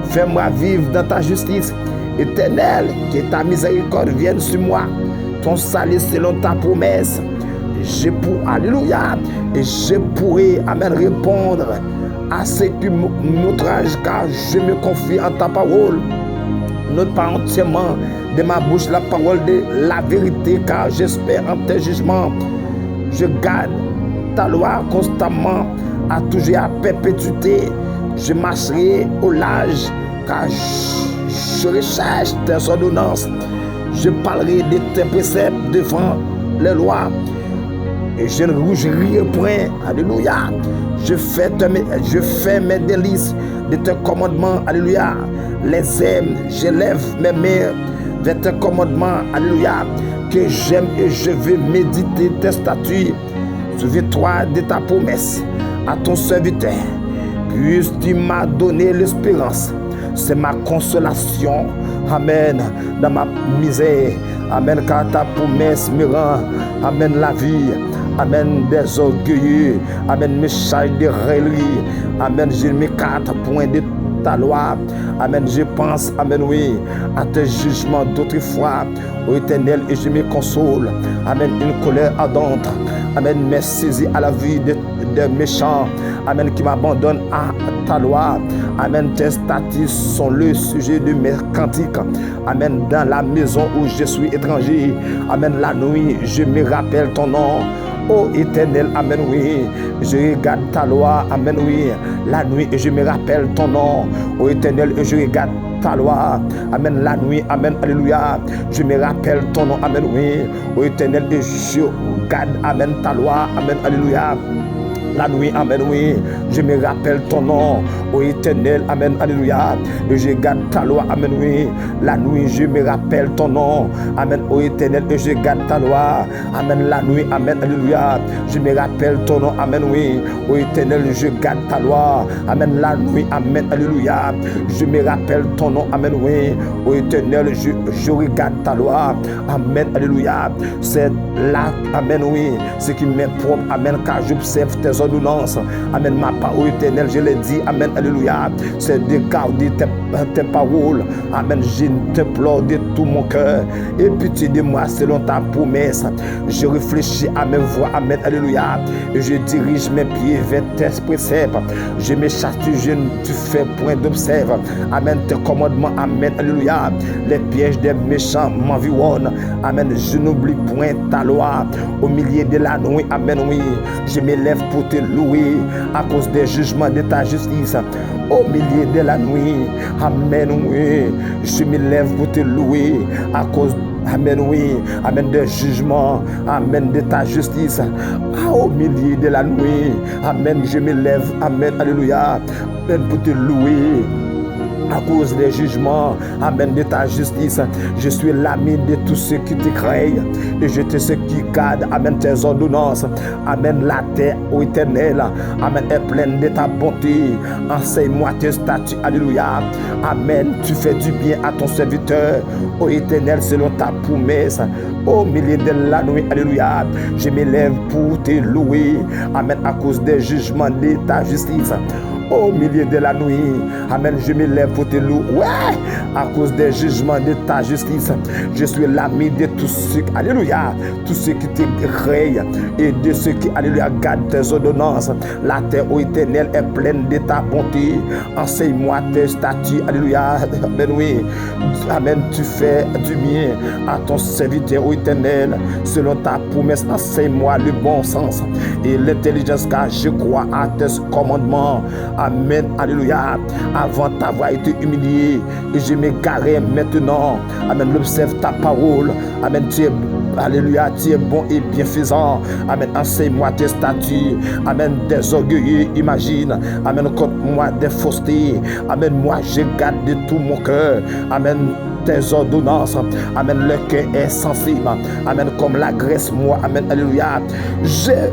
Fais-moi vivre dans ta justice. Éternel, que ta miséricorde vienne sur moi. Ton salut selon ta promesse. Alléluia, et je pourrai, amen, répondre à ce qui m'outrage, car je me confie en ta parole. Ne pas entièrement de ma bouche la parole de la vérité, car j'espère en tes jugements. Je garde ta loi constamment, à toujours à perpétuité. Je marcherai au large, car je recherche tes ordonnances. Je parlerai de tes préceptes devant les lois, et je ne rougirai point. Alléluia. Je fais mes délices de tes commandements. Alléluia. Les aime. Je lève mes mains vers tes commandements. Alléluia. Que j'aime et je vais méditer tes statuts. Souviens-toi de ta promesse à ton serviteur. Puisque tu m'as donné l'espérance. C'est ma consolation. Amen. Dans ma misère. Amen. Car ta promesse me rend. Amen. La vie. Amen. Des orgueilleux. Amen. Me charge de raillerie. Amen. Je m'écarte point de ta loi. Amen. Je pense. Amen. Oui. À tes jugements d'autrefois. Ô Éternel. Et je me console. Amen. Une colère ardente. Amen. Me saisis à la vie des méchants. Amen. Qui m'abandonnent à ta loi. Amen. Tes statuts sont le sujet de mes cantiques. Amen. Dans la maison où je suis étranger. Amen. La nuit, je me rappelle ton nom. Ô Éternel, amen, oui. Je regarde ta loi, amen, oui. La nuit, et je me rappelle ton nom. Ô Éternel, et je regarde ta loi. Amen, la nuit, amen, alléluia. Je me rappelle ton nom, amen, oui. Ô Éternel, et je garde, amen, ta loi, amen, alléluia. La nuit, amen, oui, je me rappelle ton nom, ô Éternel, amen, alléluia. Et je garde ta loi, amen, oui. La nuit, je me rappelle ton nom, amen, ô Éternel, et je garde ta loi, amen. La nuit, amen, alléluia. Je me rappelle ton nom, amen, oui. Ô Éternel, je garde ta loi, amen. La nuit, amen, alléluia. Je me rappelle ton nom, amen, oui. Ô Éternel, je regarde ta loi, amen, alléluia. C'est là, amen, oui, ce qui m'est propre, amen, car j'observe tes ordonnances, amen. Ma parole Éternel, je l'ai dit, amen, alléluia. C'est de garder tes paroles, amen. Je t'implore de tout mon cœur, et pitié de moi selon ta promesse. Je réfléchis à mes voies, amen, alléluia, et je dirige mes pieds vers tes préceptes. Je me châtie, je ne te fais point d'observe, amen, tes commandements, amen, alléluia. Les pièges des méchants m'environnent, amen. Je n'oublie point ta loi. Au milieu de la nuit, amen, oui, je m'élève pour te louer à cause des jugements de ta justice. Au milieu de la nuit, amen, oui, je m'élève pour te louer à cause, amen, oui, amen, des jugements, amen, de ta justice. Au milieu de la nuit, amen, je m'élève, amen, alléluia, amen, pour te louer à cause des jugements, amen, de ta justice. Je suis l'ami de tous ceux qui te craignent, et je te sais qui garde, amen, tes ordonnances, amen. La terre, ô Éternel, amen, est pleine de ta bonté. Enseigne-moi tes statuts, alléluia, amen. Tu fais du bien à ton serviteur, ô Éternel, selon ta promesse. Au milieu de la nuit, alléluia, je m'élève pour te louer, amen, à cause des jugements de ta justice. Au milieu de la nuit, amen, je me lève pour te louer, ouais, à cause des jugements de ta justice. Je suis l'ami de tous ceux, alléluia, tous ceux qui te craignent, et de ceux qui, alléluia, gardent tes ordonnances. La terre, ô Éternel, est pleine de ta bonté. Enseigne-moi tes statuts, alléluia, amen, oui, amen. Tu fais du bien à ton serviteur, ô Éternel, selon ta promesse. Enseigne-moi le bon sens et l'intelligence, car je crois à tes commandements. Amen, alléluia. Avant d'avoir été humilié, et je m'égarais maintenant, amen. Observe ta parole, amen. Tu es, alléluia, tu es bon et bienfaisant, amen. Enseigne-moi tes statuts, amen. Des orgueilleux imagine, amen, contre moi des faussetés, amen. Moi je garde de tout mon cœur, amen, tes ordonnances, amen. Le cœur est sensible, amen, comme la graisse, moi, amen, alléluia.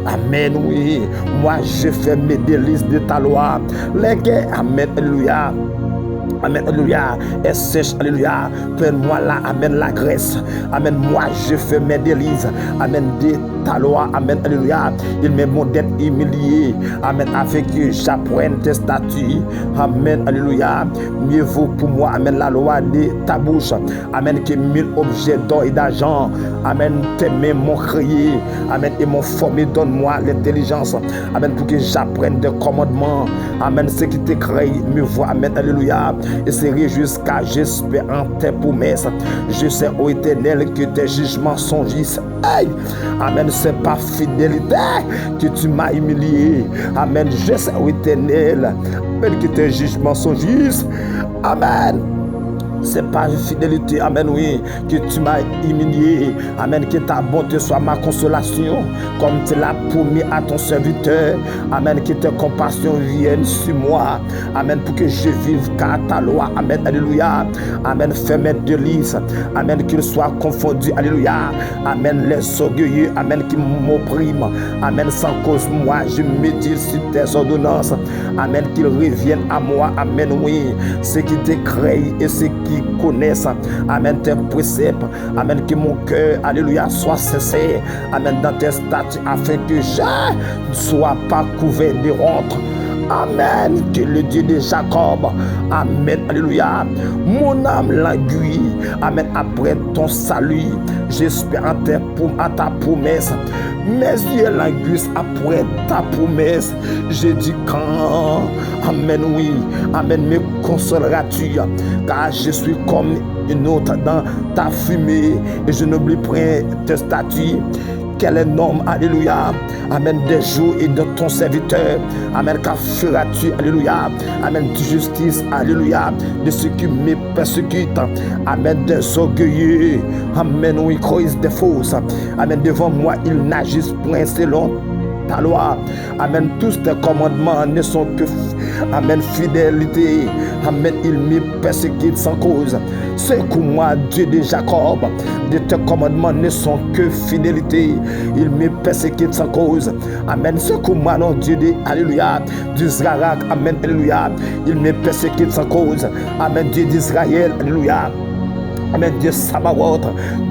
Amen, oui, moi je fais mes délices de ta loi. Les cœurs, amen, alléluia, amen, alléluia, est sèche, alléluia. Prends-moi là, amen, la graisse, amen. Moi je fais mes délices, amen, de ta loi, amen, alléluia. Il m'est bon d'être humilié, amen, afin que j'apprenne tes statuts, amen, alléluia. Mieux vaut pour moi, amen, la loi de ta bouche, amen, que 1000 objets d'or et d'argent, amen. Tes mains m'ont créé, amen, et m'ont formé. Donne-moi l'intelligence, amen, pour que j'apprenne des commandements, amen. Ceux qui te craignent me voient, amen, alléluia, et se réjouissent, car j'espère en tes promesses. Je sais, ô Éternel, que tes jugements sont justes. Hey, amen. C'est par fidélité que tu m'as humilié, amen. Je sais, ô Éternel, amen, que tes jugements sont justes, amen. C'est par fidélité, amen, oui, que tu m'as humilié, amen. Que ta bonté soit ma consolation, comme tu l'as promis à ton serviteur, amen. Que tes compassions viennent sur moi, amen, pour que je vive car ta loi, amen, alléluia, amen. Fais mes délices, amen, qu'ils soient confondus, alléluia, amen. Les orgueilleux, amen, qui m'oppriment, amen, sans cause, moi je médite sur tes ordonnances, amen. Qu'ils reviennent à moi, amen, oui, ceux qui te craignent et ceux qui connaissent, amen, tes préceptes, amen. Que mon cœur, alléluia, soit sincère, amen, dans tes statuts, afin que je ne sois pas couvert de honte, amen. Que le Dieu de Jacob, amen, alléluia, mon âme languit, amen, après ton salut. J'espère à ta promesse. Mes yeux languissent après ta promesse. Je dis quand, amen, oui, amen, me consoleras-tu, car je suis comme une autre dans ta fumée, et je n'oublie point tes statuts. Quel est l'homme, alléluia, amen, des jours et de ton serviteur, amen. Car feras-tu, alléluia, amen, de justice, alléluia, de ceux qui me persécutent, amen, des orgueilleux, amen, oui, croisent des fausses, amen. Devant moi, ils n'agissent point selon ta loi. Amen. Tous tes commandements ne sont que, amen, fidélité. Amen. Ils me persécutent sans cause. Secours-moi, Dieu de Jacob. De tes commandements ne sont que fidélité. Ils me persécutent sans cause. Amen. Secours-moi, non, Dieu de, alléluia, d'Israël. Amen. Alléluia. Ils me persécutent sans cause. Amen. Dieu d'Israël. Alléluia. Amen, Dieu Sabaoth,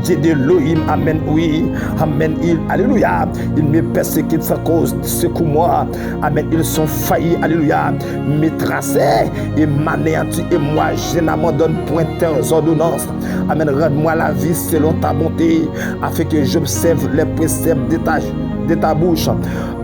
Dieu de Elohim, amen, oui, amen, alléluia, ils me persécutent sans cause, secours-moi, amen, ils sont faillis, alléluia, me tracer et m'anéantir, et moi, je n'abandonne point tes ordonnances, amen, rends-moi la vie selon ta bonté, afin que j'observe les préceptes de ta bouche.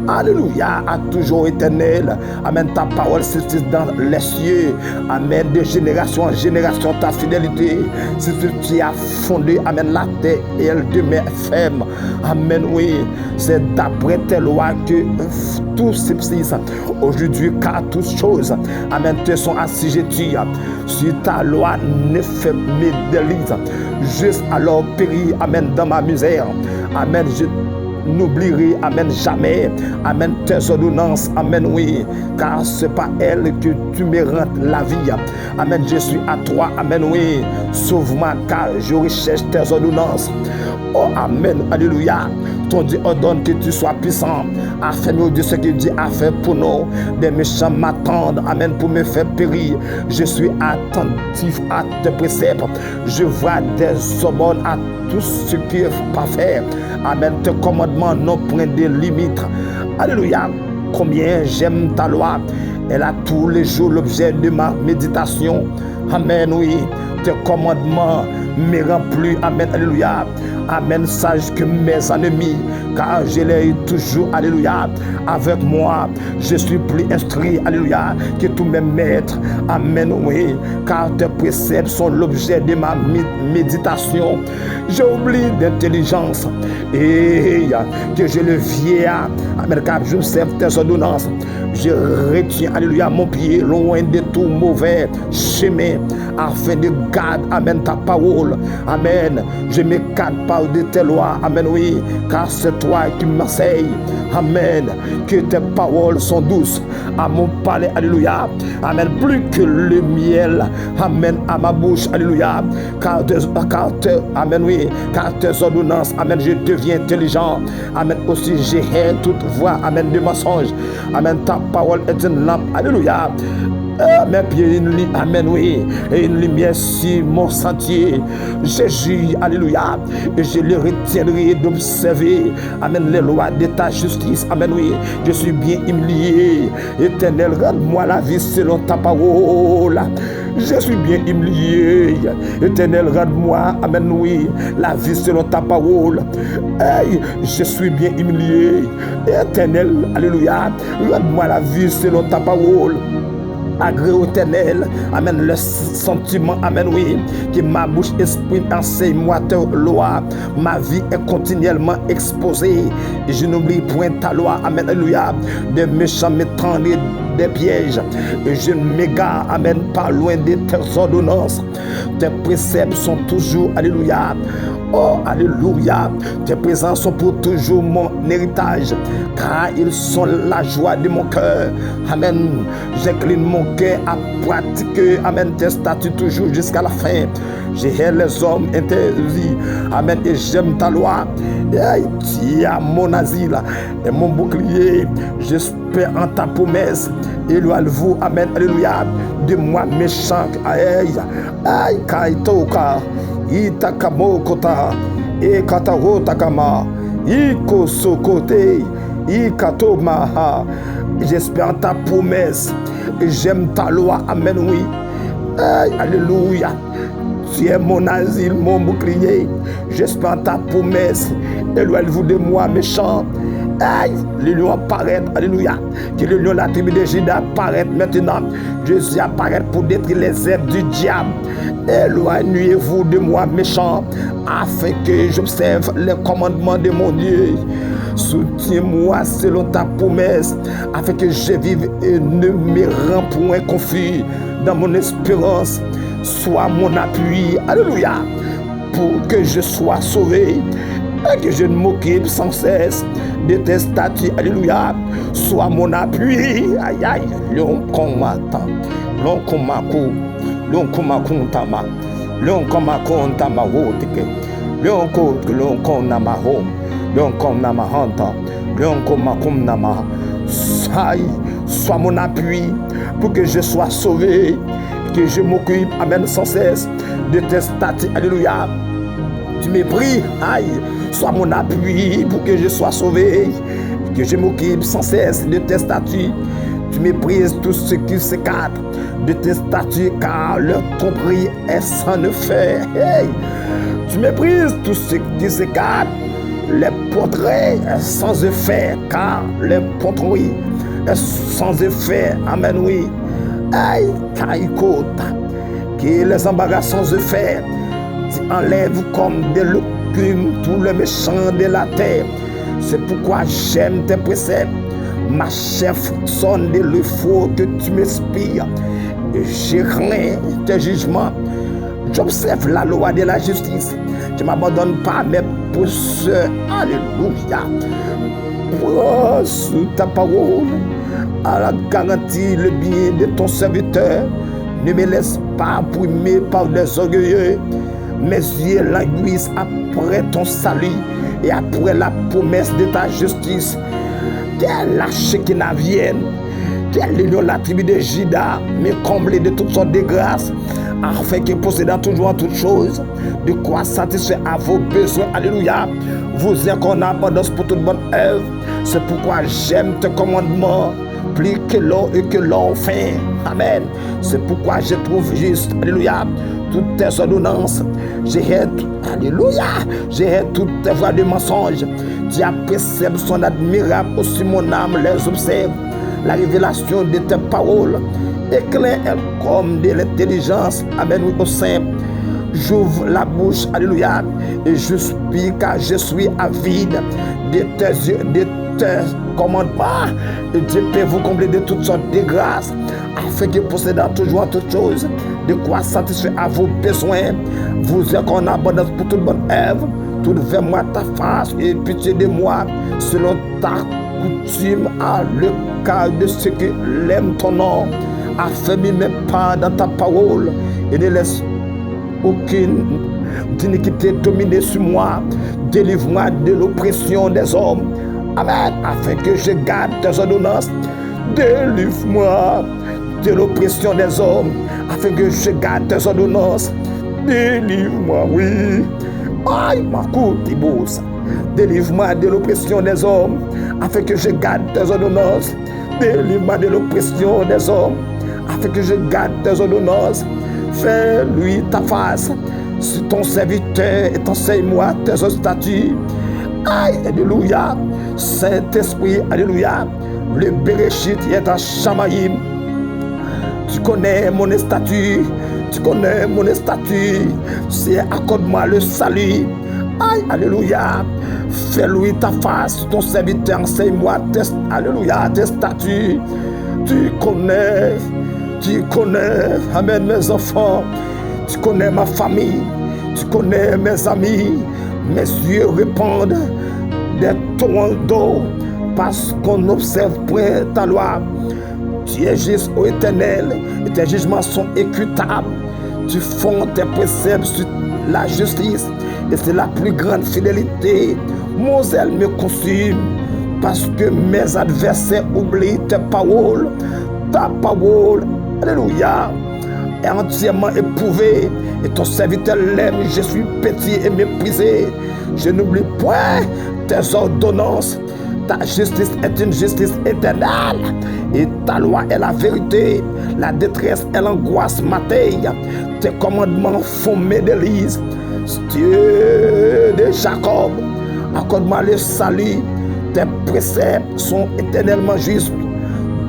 Alléluia, à toujours éternel. Amen, ta parole subsiste dans les cieux. Amen, de génération en génération, ta fidélité. Si tu as fondé, amen, la terre et elle demeure ferme. Amen, oui, c'est d'après tes lois que tout subsiste. Aujourd'hui, car toutes choses, amen, te sont assujetties. Si ta loi ne fait mes délices, juste alors périr, amen, dans ma misère. Amen, je n'oublierai, amen, jamais, amen, tes ordonnances, amen, oui, car c'est pas elle que tu me rends la vie, amen, je suis à toi, amen, oui, sauve-moi, car je recherche tes ordonnances. Oh, amen, alléluia. Ton Dieu ordonne que tu sois puissant, afin de ce que Dieu a fait pour nous. Des méchants m'attendent, amen, pour me faire périr. Je suis attentif à tes préceptes. Je vois des aumônes à tout ce qui est pas faire. Amen, tes commandements n'ont point de limite. Alléluia. Combien j'aime ta loi. Elle a tous les jours l'objet de ma méditation. Amen, oui. Tes commandements me rendent plus, amen, alléluia, amen, sage que mes ennemis, car je l'ai toujours, alléluia, avec moi. Je suis plus instruit, alléluia, que tous mes maîtres, amen, oui, car tes préceptes sont l'objet de ma méditation. J'oublie d'intelligence et que je le vieillard, amen, car j'observe tes ordonnances. Je retiens, alléluia, mon pied loin de tout mauvais chemin, afin de garder, amen, ta parole. Amen. Je m'écarte par de tes lois. Amen, oui, car c'est toi qui m'enseignes. Amen. Que tes paroles sont douces à mon palais. Alléluia. Amen. Plus que le miel. Amen. À ma bouche. Alléluia. Amen, oui, car tes ordonnances. Amen. Je deviens intelligent. Amen. Aussi, j'ai toute voix. Amen. De mensonge. Amen. Ta parole est une lampe. Alléluia. Mes pieds, amen, oui, et une lumière sur mon sentier. Jésus, alléluia, et je le retiendrai d'observer, amen, les lois de ta justice, amen, oui, je suis bien humilié. Éternel, rends-moi la vie selon ta parole. Je suis bien humilié. Éternel, rends-moi, amen, oui, la vie selon ta parole. Hey, je suis bien humilié. Éternel, alléluia, rends-moi la vie selon ta parole. Agré au éternel, amen, le sentiment, amen, oui, que ma bouche exprime, enseigne-moi ta loi. Ma vie est continuellement exposée et je n'oublie point ta loi, amen, alléluia. Des méchants me tendent des pièges et je ne m'égare, amen, pas loin de tes ordonnances. Tes préceptes sont toujours, alléluia. Oh, alléluia. Tes présents sont pour toujours mon héritage, car ils sont la joie de mon cœur. Amen. J'incline mon cœur à pratiquer, amen, tes statuts toujours jusqu'à la fin. Je hais les hommes interdits, amen, et j'aime ta loi. Tu es mon asile et mon bouclier. J'espère en ta promesse. Éloigne-vous, amen, alléluia, de moi méchant. Aïe, aïe, kaitoka, itakamokota, e kataro takama, iko sokote, ikatomaha. J'espère en ta promesse et j'aime ta loi, amen, oui. Aïe, alléluia. Tu es mon asile, mon bouclier. J'espère en ta promesse. Éloigne-vous de moi, méchant. Aïe, le lion apparaît, alléluia. Que le lion de la tribu de Juda apparaît maintenant. Jésus apparaît pour détruire les œuvres du diable. Éloignez-vous de moi, méchant, afin que j'observe les commandements de mon Dieu. Soutiens-moi selon ta promesse, afin que je vive et ne me rends point confus dans mon espérance. Sois mon appui, alléluia, pour que je sois sauvé. et que je ne m'occupe sans cesse de tes statuts. Alléluia. Sois mon appui. Aïe aïe. L'on combattant. L'on combakou. L'on combakou tama. L'on combakou tama wotike. L'on côte. L'on konama home. L'on konama hanta. L'on combakou nama. Aïe. Sois mon appui pour que je sois sauvé. Que je m'occupe, amen, sans cesse de tes statuts. Alléluia. Tu m'es pris, aïe, sois mon appui pour que je sois sauvé. Que je m'occupe sans cesse de tes statuts. Tu méprises tout ce qui s'écarte de tes statuts, car leur tromperie est sans effet. Hey. Tu méprises tout ce qui s'écarte, les portraits sans effet, car les tromperies est sans effet. Amen, oui. Aïe, caïcota, qui les embarras sans effet. Tu enlèves comme des légumes tous les méchants de la terre. C'est pourquoi j'aime tes préceptes. Ma chef sonne de l'effort que tu m'inspires. Je crains tes jugements. J'observe la loi de la justice. Je ne m'abandonne pas à mes pousseurs. Alléluia. Prends sous ta parole à la garantie le bien de ton serviteur. Ne me laisse pas brimer par des orgueilleux. Mes yeux languissent après ton salut et après la promesse de ta justice. Quelle lâche qui n'a vienne, quelle lion la tribu de Juda, mais comblé de toutes sortes de grâces, afin que possédant toujours en toutes choses, de quoi satisfaire à vos besoins. Alléluia. Vous êtes en abondance pour toute bonne œuvre. C'est pourquoi j'aime tes commandements plus que l'or et que l'or fin. Amen. C'est pourquoi je trouve juste, alléluia, toutes tes ordonnances. Alléluia. J'ai toutes tes voies de mensonges. Tu as préceptes sont admirables, aussi mon âme les observe. La révélation de tes paroles éclaire comme de l'intelligence. Amen, oui, au simple. J'ouvre la bouche, alléluia, et je soupire car je suis avide de tes yeux, de tes commandements. Et Dieu peut vous combler de toutes sortes de grâces, afin que possédant toujours en toutes choses, de quoi satisfaire à vos besoins. Vous êtes en abondance pour toute bonne œuvre. Tourne vers moi ta face et pitié de moi, selon ta coutume, à le cas de ceux qui l'aiment ton nom. Affermis mes pas dans ta parole et ne laisse aucune iniquité dominer sur moi. Délivre-moi de l'oppression des hommes. Amen. Afin que je garde tes ordonnances. Délivre-moi de l'oppression des hommes. Afin que je garde tes ordonnances. Délivre-moi, oui. Aïe, ma courte bourse. Délivre-moi de l'oppression des hommes. Afin que je garde tes ordonnances. Délivre-moi de l'oppression des hommes. Afin que je garde tes ordonnances. Fais-lui ta face sur ton serviteur et enseigne-moi tes statuts. Aïe, alléluia. Saint-Esprit, alléluia. Le Bereshit est à Shamaïm. Tu connais mon statut. Tu connais mon statut. C'est accorde-moi le salut. Aïe, alléluia. Fais-lui ta face sur ton serviteur. Enseigne-moi alléluia, tes statuts. Tu connais. Tu connais, amen, mes enfants. Tu connais ma famille. Tu connais mes amis. Mes yeux répandent des torrents d'eau parce qu'on n'observe point ta loi. Tu es juste, ô Éternel, et tes jugements sont équitables. Tu fondes tes préceptes sur la justice et c'est la plus grande fidélité. Mon zèle me consume parce que mes adversaires oublient tes paroles. Ta parole, alléluia, est entièrement éprouvée et ton serviteur l'aime. Je suis petit et méprisé. Je n'oublie point tes ordonnances. Ta justice est une justice éternelle et ta loi est la vérité. La détresse et l'angoisse m'atteignent. Tes commandements font mes délices. Dieu de Jacob, accorde-moi le salut. Tes préceptes sont éternellement justes.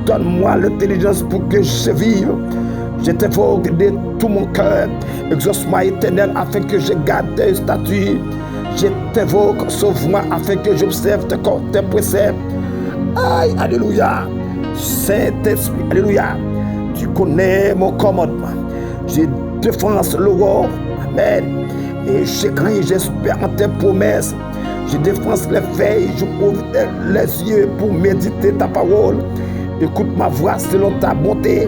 Donne-moi l'intelligence pour que je vive. Je t'invoque de tout mon cœur. Exauce-moi, Éternel, afin que je garde tes statuts. Je t'invoque, sauve-moi, afin que j'observe tes préceptes. Aïe, alléluia. Saint-Esprit, alléluia. Tu connais mon commandement. Je défense l'aurore. Amen. Et je crains, j'espère en tes promesses. Je défonce les feuilles, je ouvre les yeux pour méditer ta parole. Écoute ma voix selon ta bonté.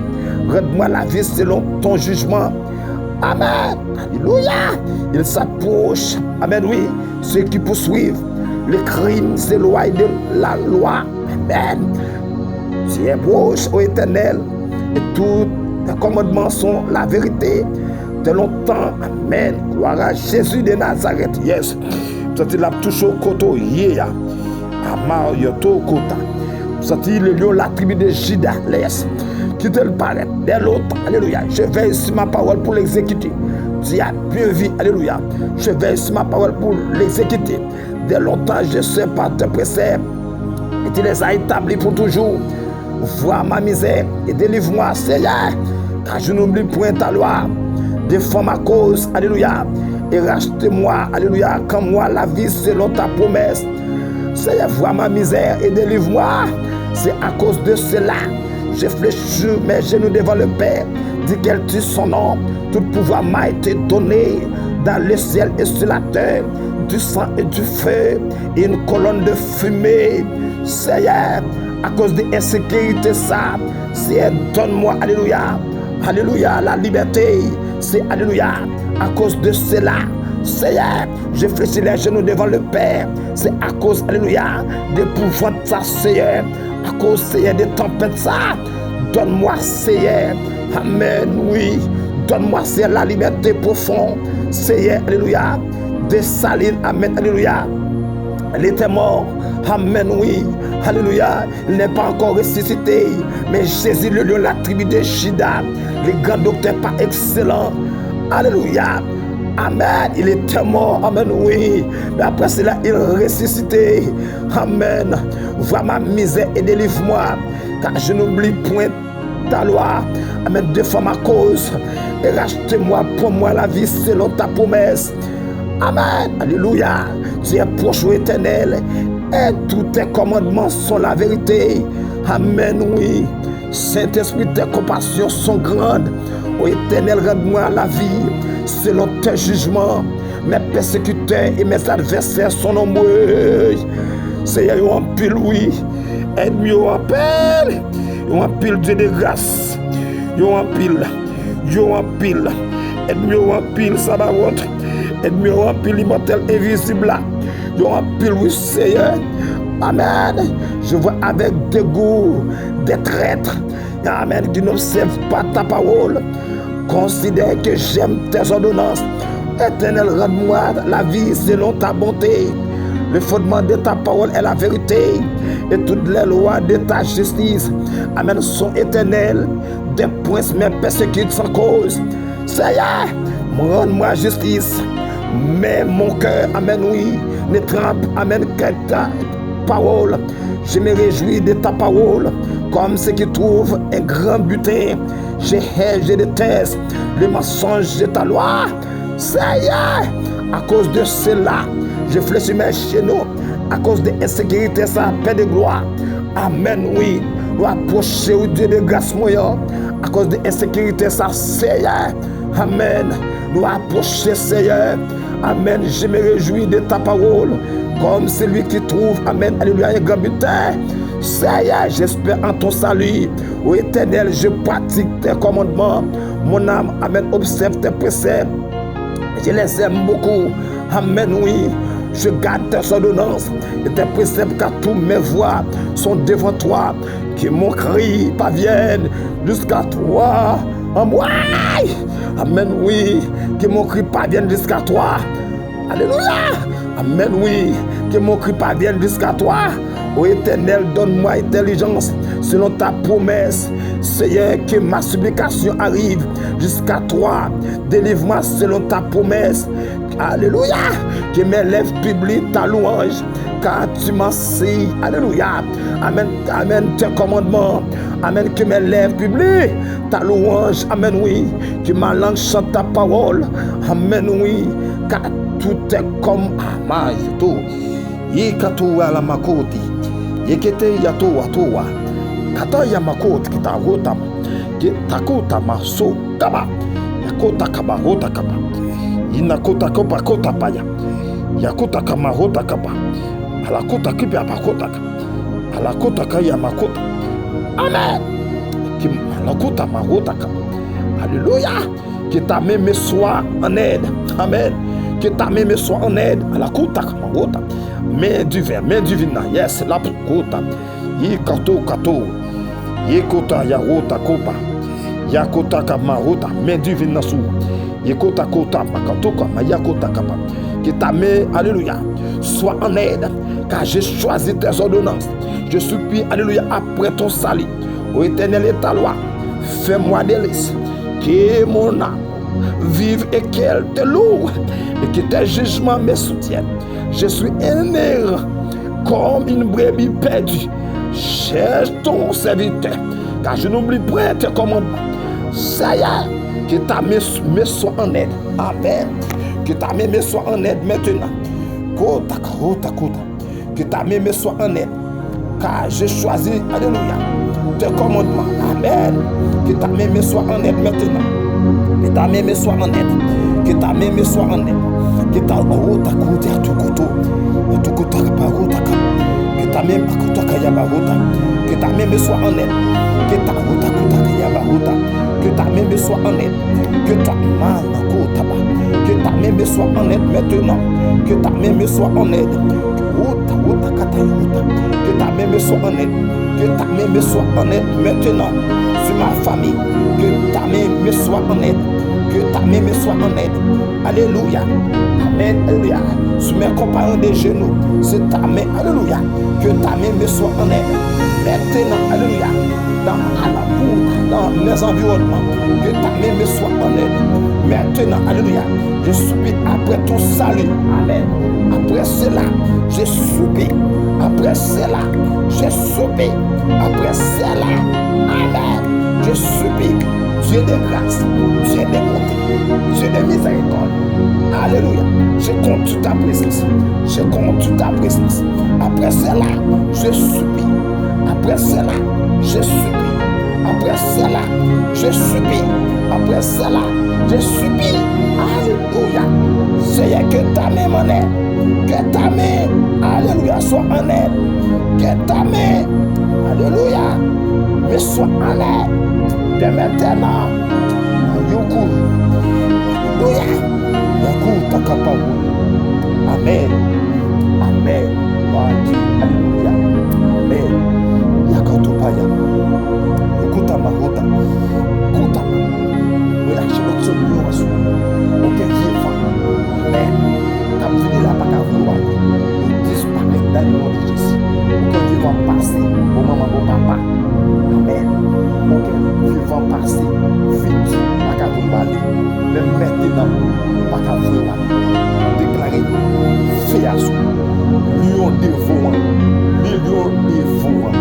Rends-moi la vie selon ton jugement. Amen. Alléluia. Il s'approche. Amen, oui. Ceux qui poursuivent les crimes s'éloignent de la loi. Amen. Tu es proche, ô Éternel, et tous tes commandements sont la vérité. De longtemps, amen. Gloire à Jésus de Nazareth. Yes. Senti la touche au koto yéya. Amar yoto kota. Senti le lion, la tribu de Juda, laisse. Qui te le paraît. Dès l'autre, alléluia. Je veille sur ma parole pour l'exécuter. Tu as bien vu, alléluia. Je veille sur ma parole pour l'exécuter. Dès longtemps, je sais par tes préceptes. Et tu les as établis pour toujours. Vois ma misère et délivre-moi, Seigneur. Car je n'oublie point ta loi. Défends ma cause, alléluia. Et rachetez-moi, alléluia, comme moi la vie selon ta promesse. Seigneur, vois ma misère et délivre-moi. C'est à cause de cela. Je fléchis mes genoux devant le Père. Dis qu'elle tue son nom. Tout pouvoir m'a été donné dans le ciel et sur la terre. Du sang et du feu et une colonne de fumée. Seigneur, à cause de l'insécurité, ça, Seigneur, donne-moi, alléluia, alléluia, la liberté. C'est alléluia, à cause de cela, Seigneur, je fléchis les genoux devant le Père. C'est à cause, alléluia, des pouvoirs de ça, Seigneur. À cause, Seigneur, des tempêtes, ça. Donne-moi, Seigneur, amen, oui. Donne-moi, Seigneur, la liberté profonde. Seigneur, alléluia, des salines, amen, alléluia. Elle était mort, amen, oui, alléluia. Il n'est pas encore ressuscité, mais Jésus, le lion, la tribu de Juda, les grands docteurs pas excellents, alléluia, amen. Il était mort, amen, oui, mais après cela, il est ressuscité, amen. Vois ma misère et délivre-moi, car je n'oublie point ta loi, amen. Défends ma cause et rachetez-moi pour moi la vie selon ta promesse. Amen, alléluia. Tu es proche au Éternel et tous tes commandements sont la vérité. Amen, oui. Saint-Esprit, tes compassions sont grandes. Ô Éternel, rends-moi la vie selon tes jugements. Mes persécuteurs et mes adversaires sont nombreux. Seigneur, en pile, oui. Aide-moi en pile. En pile, Dieu de grâce. En pile. En pile. Aide-moi en pile, Sabaoth. Aide-moi en pile, l'immortel invisible. En pile, oui, Seigneur. Amen. Je vois avec dégoût des traîtres. Amen. Qui n'observent pas ta parole. Considère que j'aime tes ordonnances. Éternel, rends-moi la vie selon ta bonté. Le fondement de ta parole est la vérité. Et toutes les lois de ta justice, amen, sont éternelles. Des princes me persécutent sans cause. Seigneur, rends-moi justice. Mais mon cœur, amen, oui, ne trempe, amen, que ta parole. Je me réjouis de ta parole, comme ceux qui trouvent un grand butin. Je déteste le mensonge de ta loi. Seigneur, à cause de cela, je fléchis mes genoux. À cause de l'insécurité, ça paix de gloire. Amen, oui. Nous approcher au Dieu de grâce moyen. À cause de l'insécurité, ça, Seigneur. Amen. Nous approcher, Seigneur. Amen. Je me réjouis de ta parole. Comme celui qui trouve, amen, alléluia, un grand butin. Seigneur, j'espère en ton salut. Ô Éternel, je pratique tes commandements. Mon âme, amen, observe tes préceptes. Je les aime beaucoup. Amen, oui. Je garde tes ordonnances et tes préceptes, car tous mes voix sont devant toi. Que mon cri parvienne jusqu'à toi. En moi. Amen, oui. Que mon cri parvienne jusqu'à toi. Alléluia. Amen, oui. Que mon cri parvienne jusqu'à toi. Ô Éternel, donne-moi intelligence selon ta promesse. Seigneur, que ma supplication arrive jusqu'à toi. Délivre-moi selon ta promesse. Alléluia. Que mes lèvres publient ta louange, car tu m'enseignes. Alléluia. Amen. Amen. Tes commandements. Amen. Que mes lèvres publient ta louange. Amen. Oui. Que ma langue chante ta parole. Amen. Oui. Car tout est comme Amaïto. Yikatoua la makoti. Yekete yatoa toa. Kata ya makoti kitarota. Kitakota maso kaba. Yakota kaba rota kaba. Inakota kopa kota paya. Yakotaka marotaka ba. Alakotaka pe apakotaka. Alakotaka yamakota. Amen. Qui alakota marotaka. Alléluia. Que ta main me soit en aide. Amen. Que ta main me soit en aide. Alakotaka marota. Main divine. Yes, la kota. Yikato kato. Yekota yarota kopa. Yakota kamarota. Main divine nasu. Yekota kota makatoka mayakota kapa. Que ta main, alléluia, soit en aide, car j'ai choisi tes ordonnances. Je supplie, alléluia, après ton salut. Ô Éternel et ta loi, fais-moi délice, que mon âme vive et qu'elle te loue, et que tes jugements me soutiennent. Je suis un errant comme une brebis perdue. Cherche ton serviteur, car je n'oublie point tes commandements. Ça y est, que ta main me soit en aide. Amen. Que ta main me soit en aide maintenant. Que ta main me soit en aide. Car j'ai choisi, alléluia, tes commandements. Amen. Que ta main me soit en aide maintenant. Que ta main me soit en aide. Que ta main me soit en aide. Que ta main que ta main me soit en aide. Que ta main me soit en aide. Que ta main me soit en aide maintenant. Que ta main me soit en aide. Que ta main me soit en aide. Que ta main me soit en aide maintenant sur ma famille. Que ta main me soit en aide. Que ta main me soit en aide. Alléluia. Amen. Alléluia. Sur mes compagnons des genoux. C'est ta main. Alléluia. Que ta main me soit en aide. Maintenant. Alléluia. Dans mes environnements. Que ta main me soit en aide. Maintenant. Alléluia. Je supplie après ton salut. Amen. Après cela, je supplie. Après cela, je supplie. Après cela, amen. Je supplie. Dieu de grâce, Dieu de bonté, Dieu de miséricorde. Alléluia. Je compte toute ta présence. Je compte toute ta présence. Après cela, je supplie. Après cela, je supplie. Après cela, je supplie. Après cela, je supplie. Alléluia. Seigneur, que ta main m'en aide. Que ta main, alléluia, soit en aide. Que ta main, alléluia, me soit en aide. De maintenant, Yoko, alléluia, Yoko Takapaou. Amen. Amen. Alléluia. Amen. Yakatopaya. Yoko Mahota. Kota. Relâchez notre ignorance. Aucun vivant. Amen. Comme vous dites là, pas qu'à vouloir. Nous disparaître dans le nom de Jésus. Aucun vivant passé. Au maman, au papa. Amen. Aucun vivant passé. Vite. Pas qu'à vouloir. Même maintenant. Pas qu'à vouloir. Déclarer. Fait à soi. Lion dévorant. Les lions dévorant.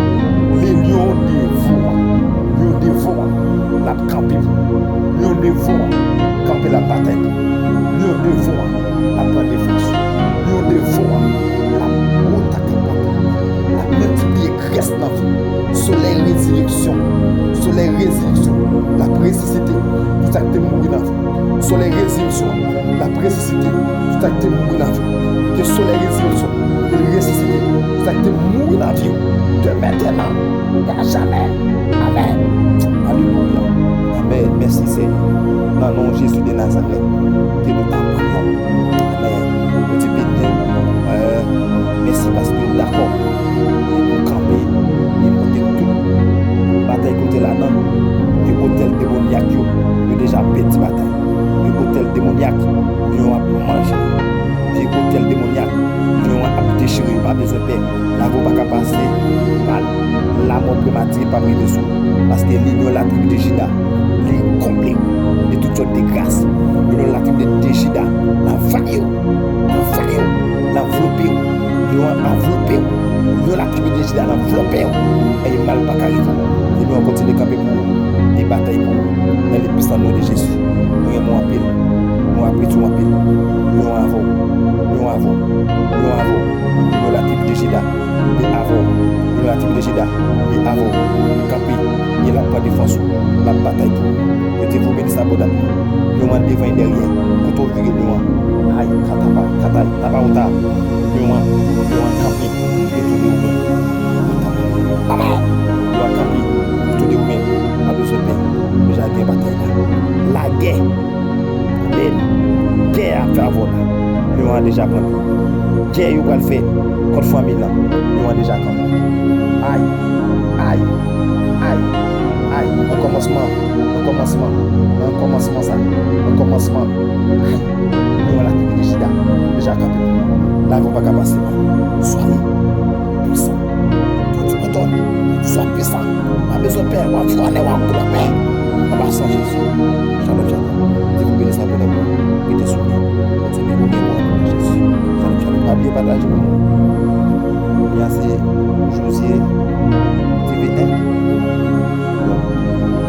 Les lions dévorant. Lion dévorant. La camper. Lion dévorant. Camper la bataille. Lion dévorant. La prendre défense. Lion dévorant. La haute la multiplier reste dans vie. Soleil résurrection. Soleil résurrection. La précicité. Tout ça qui est mourir dans vie. Soleil résurrection. La précicité. Tout ça qui est mourir dans vie. Que soleil résurrection. Et ressuscité. Tout ça qui est mourir dans vie. De maintenant. À jamais. Amen. Alléluia. Amen. Merci Seigneur. Dans le nom de Jésus de Nazareth. Que nous t'en Amen. Petit béni. Merci parce que d'accord. Et pour camper. Et pour tout. Bataille côté là-dedans. Et hôtel démoniaque. Il déjà petit bataille. Et hôtel démoniaque. Nous avons mangé. Et hôtel démoniaque. Nous avons déchiré. Pas besoin de paix. La voie pas passer. Mal. La mort prématurée pas pris dessous. Parce que l'union la tribu de Juda. Les complets. De toutes sortes de grâces. L'union la tribu de Juda. La vaille. L'enveloppé, nous avons enveloppé, nous la tribu de Juda l'enveloppé, et il mal pas qu'arriver. Et nous allons continuer à camper pour des batailles pour dans les puissants noms de Jésus. Nous avons appelé, nous avons appelé tout appel, nous avons, nous la tribu de Juda, et avant, nous la tribu de Juda, et avant, camper, et la pas de défense, la bataille pour. Que Dieu vous bénisse abondamment. Nous avons devant et derrière, quand on vire nous, aïe. katay, tabaouta, Yoan Kapi, et tout de vous-même. Amen. Yoan Kapi, tout de vous-même, a besoin de paix. Déjà, la guerre bataille là. La guerre. Amen. Guerre à faire voilà. Nous avons déjà compris. Guerre, vous allez faire contre famille là. Nous avons déjà compris. Aïe. Un commencement ça. Un commencement. Aïe. Nous avons la technique déjà compris. Là, vous ne pouvez pas passer. Soyez puissant. Tout le monde, sois puissant. On a besoin de paix. On a besoin de paix. On va sans Jésus. Shalom. Dieu vous bénisse à vous d'abord. Mettez sous lui. C'est bien pour Jésus. Shalom. Pas bien partager pour nous. Bien c'est Josier TV1. Donc,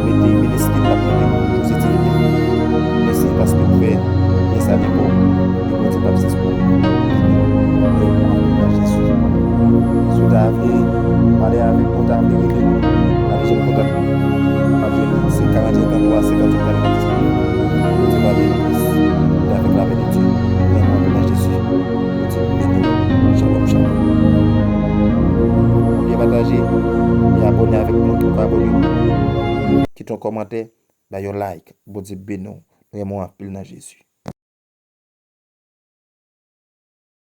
mettez ministre qui l'a appelé Josier TV1. Merci parce que vous faites bien ça bien pour le petit baptiste pour nous. Jésus. Si vous avez parlé avec vous, vous avez réglé nous. Avec le contact. C'est 41 33 58 46. Tu vas bien plus avec la bénédiction. Et moi, de Jésus. Shalom. Bien partager et abonner avec nous qui pas abonner. Quitte un commentaire, un like. Bon Dieu bénisse. Nous aimons un pile dans Jésus.